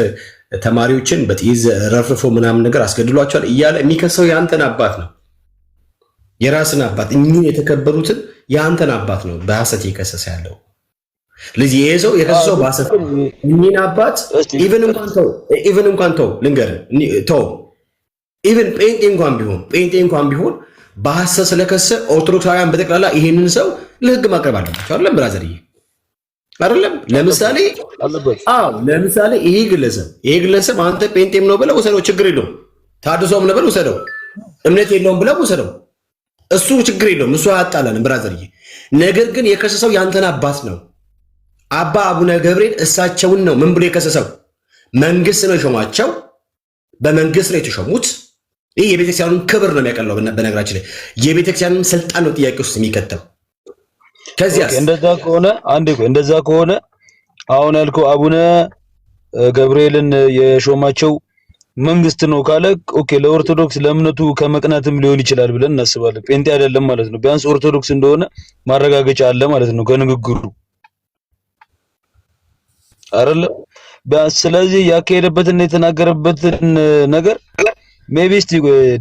ተማሪዎችን በጥይት ረፍርፎ ምናምን ነገር አስገድሏቸዋል እያለ የሚከሰው የአንተን አባት ነው፣ የራስን አባት። እኚህ የተከበሩትን የአንተን አባት ነው በሐሰት እየከሰሰ ያለው። ስለዚህ ይሄ ሰው የከሰሰው በሐሰት እኚህን አባት ኢቭን እንኳን ተው ልንገርህ፣ ተው ኢቭን ጴንጤ እንኳን ቢሆን በሐሰት ስለከሰ ኦርቶዶክሳውያን በጠቅላላ ይሄንን ሰው ለህግ ማቅረብ አለባቸው። አይደለም ብራዘርዬ? አይደለም? ለምሳሌ ይሄ ግለሰብ አንተ ጴንጤም ነው ብለው ውሰደው፣ ችግር የለውም። ታድሶም ነው ብለው ውሰደው፣ እምነት የለውም ብለው ውሰደው፣ እሱ ችግር የለውም። እሱ አያጣላንም ብራዘርዬ። ነገር ግን የከሰሰው ያንተን አባት ነው። አባ አቡነ ገብርኤል እሳቸውን ነው ምን ብሎ የከሰሰው? መንግስት ነው የሾማቸው፣ በመንግስት ነው የተሾሙት። ይህ የቤተክርስቲያኑን ክብር ነው የሚያቀለው። በነገራችን ላይ የቤተክርስቲያኑን ስልጣን ነው ጥያቄ ውስጥ የሚከተው። ከዚያስ እንደዛ ከሆነ አሁን ያልከው አቡነ ገብርኤልን የሾማቸው መንግስት ነው ካለ ኦኬ፣ ለኦርቶዶክስ ለእምነቱ ከመቅናትም ሊሆን ይችላል ብለን እናስባለን። ጴንጤ አይደለም ማለት ነው። ቢያንስ ኦርቶዶክስ እንደሆነ ማረጋገጫ አለ ማለት ነው ከንግግሩ አይደለ? ቢያንስ ስለዚህ ያካሄደበትና የተናገረበትን ነገር ሜቢ እስቲ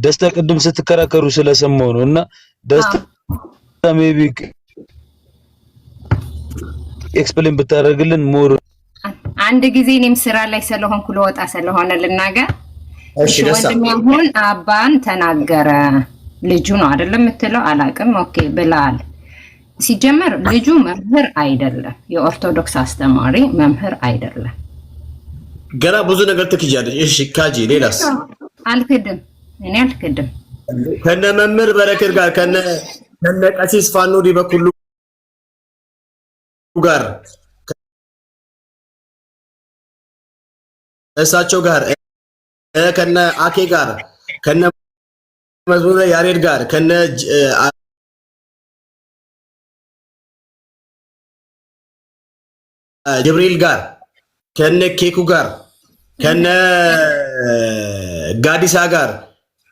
ደስታ ቅድም ስትከራከሩ ስለሰማው ነው እና ደስታ ሜቢ ኤክስፕሌን ብታደርግልን ሞር አንድ ጊዜ እኔም ስራ ላይ ስለሆንኩ ለወጣ ስለሆነ ልናገር። እሺ ወንድሜ አሁን አባን ተናገረ። ልጁ ነው አይደለም የምትለው አላቅም። ኦኬ ብላል። ሲጀመር ልጁ መምህር አይደለም፣ የኦርቶዶክስ አስተማሪ መምህር አይደለም። ገና ብዙ ነገር ትክጃለሽ። እሺ ካጂ ሌላስ? አልክድም፣ እኔ አልክድም። ከነ መምህር በረከት ጋር ከነ ቀሲስ ፋኖ ዲበኩሉ ጋር እሳቸው ጋር ከነ አኬ ጋር ከነ መዝሙረ ያሬድ ጋር ከነ ጅብሪል ጋር ከነ ኬኩ ጋር ከነ ጋዲሳ ጋር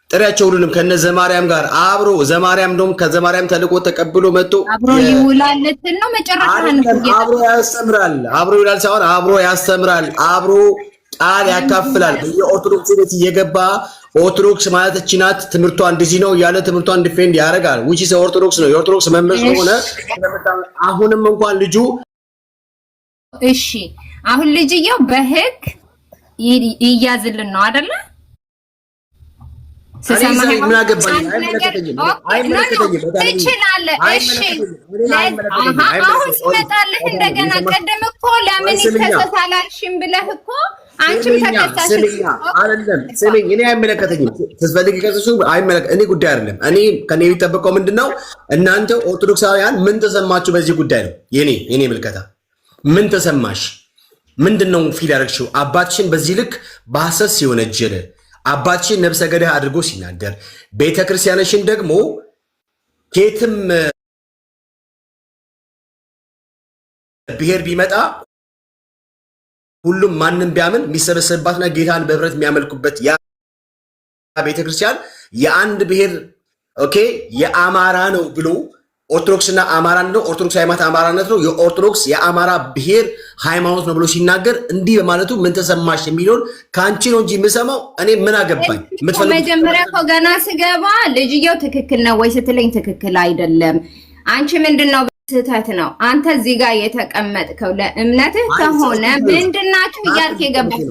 ጥሪያቸው ሁሉንም ከነ ዘማርያም ጋር አብሮ ዘማርያም ደም ከዘማርያም ተልቆ ተቀብሎ መጥቶ አብሮ ይውላልትን ነው መጨረሻን አብሮ ያስተምራል። አብሮ ይውላል ሳይሆን አብሮ ያስተምራል። አብሮ ቃል ያካፍላል። የኦርቶዶክስ ቤት እየገባ ኦርቶዶክስ ማለት እቺ ናት ትምህርቷ እንደዚህ ነው ያለ ትምህርቷን ዲፌንድ ያደርጋል። which is ኦርቶዶክስ ነው። የኦርቶዶክስ መምህር ስለሆነ አሁንም እንኳን ልጁ እሺ አሁን ልጅየው በህግ ይያዝልን ነው አይደለ? ስሰማህ ምን አገባኝ? ትችላለህ። እሺ አሁን ሲመጣልህ እንደገና ቀደም እኮ ለምን ይከሰሳል አልሽም ብለህ እኮ አንቺም ተከሳሽ አይደለም። ስሚኝ፣ እኔ አይመለከተኝም። ትስፈልግ ከሰሱ እኔ ጉዳይ አይደለም። እኔ ከኔ የሚጠበቀው ምንድነው? እናንተ ኦርቶዶክሳውያን ምን ተሰማችሁ በዚህ ጉዳይ ነው የኔ ምልከታ። ምን ተሰማሽ? ምንድነው ፊል ያደረግሽው? አባትሽን በዚህ ልክ በሐሰት ሲወነጀል፣ አባትሽን ነብሰ ገዳይ አድርጎ ሲናገር፣ ቤተክርስቲያንሽን ደግሞ ከየትም ብሔር ቢመጣ ሁሉም ማንም ቢያምን የሚሰበሰብባትና ጌታን በህብረት የሚያመልኩበት ያ ቤተክርስቲያን የአንድ ብሔር ኦኬ የአማራ ነው ብሎ ኦርቶዶክስና አማራ ነው፣ ኦርቶዶክስ ሃይማኖት አማራነት ነው፣ የኦርቶዶክስ የአማራ ብሔር ሃይማኖት ነው ብሎ ሲናገር እንዲህ በማለቱ ምን ተሰማሽ የሚለውን ከአንቺ ነው እንጂ የምሰማው እኔ ምን አገባኝ። መጀመሪያ እኮ ገና ስገባ ልጅየው ትክክል ነው ወይ ስትለኝ ትክክል አይደለም፣ አንቺ ምንድነው ስህተት ነው፣ አንተ እዚህ ጋር የተቀመጥከው ለእምነትህ ከሆነ ምንድናችሁ እያልክ የገባው።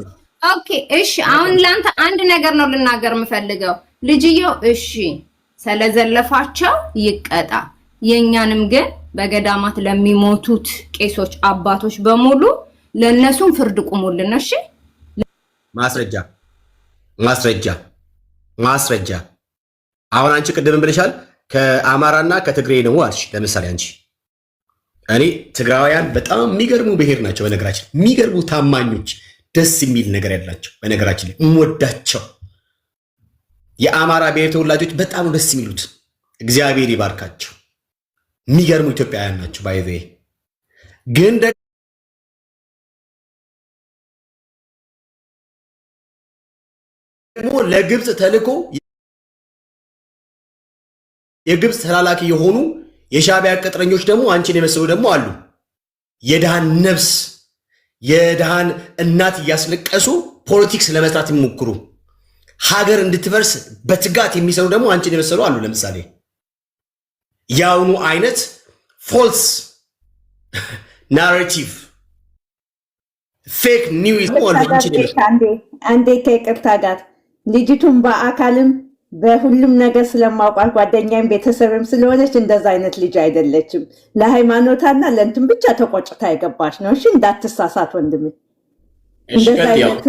ኦኬ እሺ፣ አሁን ለአንተ አንድ ነገር ነው ልናገር የምፈልገው። ልጅየው እሺ ስለዘለፋቸው ይቀጣ፣ የኛንም ግን በገዳማት ለሚሞቱት ቄሶች አባቶች በሙሉ ለነሱም ፍርድ ቁሙልን። እሺ ማስረጃ አሁን አንቺ ቅድም ብለሻል ከአማራና ከትግሬ ነው አልሽ። ለምሳሌ አንቺ እኔ ትግራውያን በጣም የሚገርሙ ብሔር ናቸው። በነገራችን የሚገርሙ ታማኞች፣ ደስ የሚል ነገር ያላቸው በነገራችን ላይ እምወዳቸው የአማራ ብሔር ተወላጆች በጣም ደስ የሚሉት እግዚአብሔር ይባርካቸው። የሚገርሙ ኢትዮጵያውያን ናቸው። ባይዘ ግን ደግሞ ለግብፅ ተልኮ የግብፅ ተላላኪ የሆኑ የሻዕቢያ ቅጥረኞች ደግሞ አንቺን የመሰሉ ደግሞ አሉ። የድሃን ነፍስ የድሃን እናት እያስለቀሱ ፖለቲክስ ለመስራት የሚሞክሩ ሀገር እንድትፈርስ በትጋት የሚሰሩ ደግሞ አንቺን የመሰሉ አሉ። ለምሳሌ ያውኑ አይነት ፎልስ ናሬቲቭ ፌክ ኒውስ አንዴ ከይቅርታ ጋር ልጅቱን በአካልም በሁሉም ነገር ስለማውቃት ጓደኛም ቤተሰብም ስለሆነች እንደዛ አይነት ልጅ አይደለችም። ለሃይማኖታና ለእንትን ብቻ ተቆጭታ የገባች ነው። እሺ እንዳትሳሳት ወንድሜ። እንደዛ አይነት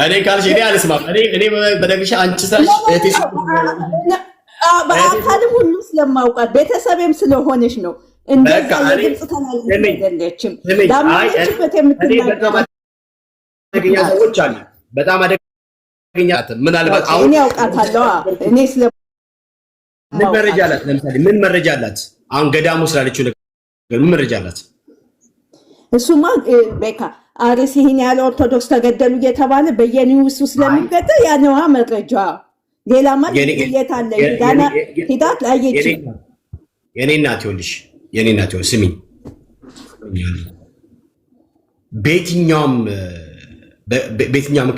እኔ ካልሽ እኔ አልስማም። እኔ በደግሽ አንቺ ሳልሽ በአካልም ሁሉ ስለማውቃት ቤተሰብም ስለሆነች ነው። እንደዛ የግልጽ ተናግረሽ አይደለችም። ዳማችበት የምትናገር አደገኛ ሰዎች አሉ። በጣም አደገኛ ምናልባት አሁን እኔ አውቃታለሁ። እኔ ስለ ምን መረጃ አላት? ለምሳሌ ምን መረጃ አላት? አሁን ገዳሙ ስላለችው ነገር ምን መረጃ አላት? እሱማ በቃ አርሲ ይሄን ያለ ኦርቶዶክስ ተገደሉ እየተባለ በየኒውስ ስለሚገደል ያነዋ መረጃ ሌላ ማለት የታለ ዳና ሂዳት ላየች የኔ እናት ይኸውልሽ፣ የኔ እናት ይኸውልሽ ስሚኝ፣ በየትኛውም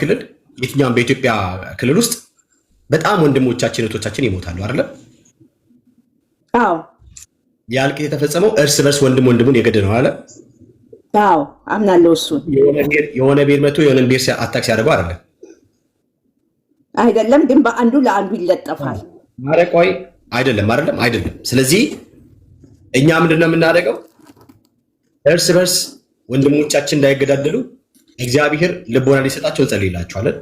ክልል የትኛውም በኢትዮጵያ ክልል ውስጥ በጣም ወንድሞቻችን እህቶቻችን ይሞታሉ አይደል? አዎ። ያልቅ የተፈጸመው እርስ በርስ ወንድም ወንድሙን የገደለ ነው አይደል? አዎ አምናለሁ። እሱን የሆነ ቤር መጥቶ የሆነ ቤር አታክ ሲያደርገው አይደለም፣ ግን በአንዱ ለአንዱ ይለጠፋል። ማረቆይ አይደለም። ስለዚህ እኛ ምንድነው የምናደርገው? እርስ በርስ ወንድሞቻችን እንዳይገዳደሉ እግዚአብሔር ልቦና ሊሰጣቸው እንጸልይላቸዋለን።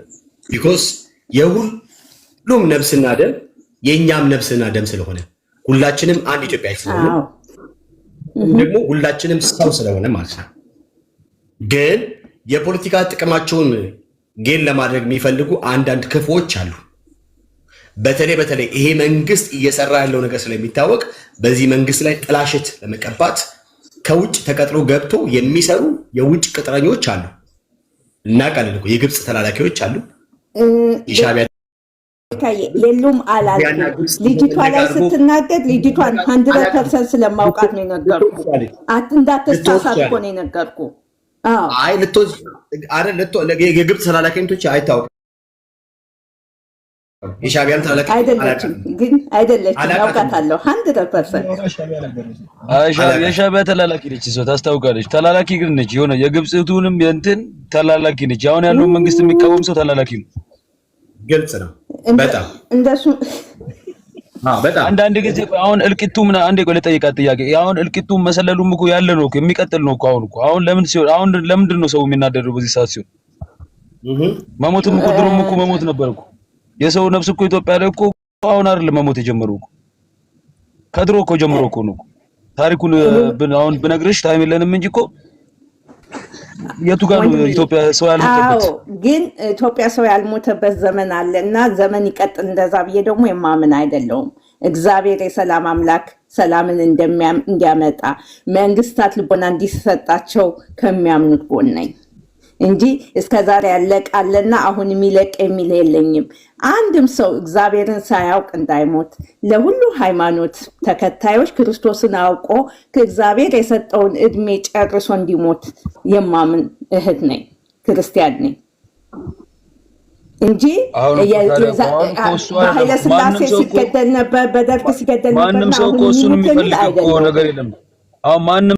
ቢኮዝ የሁሉም ነፍስና ደም የእኛም ነፍስና ደም ስለሆነ ሁላችንም አንድ ኢትዮጵያዊ ስለሆነ ደግሞ ሁላችንም ሰው ስለሆነ ማለት ነው። ግን የፖለቲካ ጥቅማቸውን ጌን ለማድረግ የሚፈልጉ አንዳንድ ክፉዎች አሉ። በተለይ ይሄ መንግስት እየሰራ ያለው ነገር ስለሚታወቅ በዚህ መንግስት ላይ ጥላሸት ለመቀባት ከውጭ ተቀጥሮ ገብቶ የሚሰሩ የውጭ ቅጥረኞች አሉ። እናውቃለን እኮ የግብፅ ተላላኪዎች አሉ። የሻዕቢያ የሉም አላልኩም። ልጅቷ ላይ ስትናገድ ልጅቷን 100% ስለማውቃት ነው የነገርኩህ። እንዳትሳሳት እኮ ነው የነገርኩህ። አይ የግብፅ ተላላኪዎች አይታወቅም። የሻዕቢያን ተላላኪ አይደለችም፣ ግን አይደለችም። አውቃታለሁ 100%። የሻዕቢያ ተላላኪ ነች እሷ ታስታውቃለች። ተላላኪ ግን ነች። የሆነ የግብፅቱንም የእንትን ተላላኪ ነች። አሁን ያለውን መንግስት የሚቃወም ሰው ተላላኪ ነው። ግልጽ ነው። በጣም እንደሱ በጣም አንዳንድ ጊዜ አሁን እልቂቱ ምን አንዴ ቆይ ልጠይቃት ጥያቄ። አሁን እልቂቱ መሰለሉም እኮ ያለ ነው እኮ የሚቀጥል ነው እኮ አሁን ለምን ሲሆን አሁን ለምንድን ነው ሰው የሚናደደው በዚህ ሰዓት ሲሆን? መሞትም እኮ ድሮም እኮ መሞት ነበር እኮ የሰው ነፍስ እኮ ኢትዮጵያ ላይ እኮ አሁን አይደለም መሞት የጀመረው እኮ ከድሮ እኮ ጀምሮ እኮ ነው። ታሪኩን አሁን ብነግርሽ ታይም የለንም እንጂ እኮ የቱ ጋር ነው ኢትዮጵያ ሰው ያልሞተበት? ግን ኢትዮጵያ ሰው ያልሞተበት ዘመን አለ እና ዘመን ይቀጥል እንደዛ ብዬ ደግሞ የማምን አይደለሁም። እግዚአብሔር የሰላም አምላክ ሰላምን እንዲያመጣ መንግስታት ልቦና እንዲሰጣቸው ከሚያምኑት ጎን ነኝ እንጂ እስከዛሬ ያለቃለና አሁን የሚለቅ የሚል የለኝም። አንድም ሰው እግዚአብሔርን ሳያውቅ እንዳይሞት ለሁሉ ሃይማኖት ተከታዮች ክርስቶስን አውቆ ከእግዚአብሔር የሰጠውን እድሜ ጨርሶ እንዲሞት የማምን እህት ነኝ፣ ክርስቲያን ነኝ እንጂ በኃይለ ሥላሴ ሲገደል ነበር፣ በደርግ ሲገደል ነበር። ማንም ሰው እኮ እሱን የሚፈልግ እኮ ነገር የለም። አሁን ማንም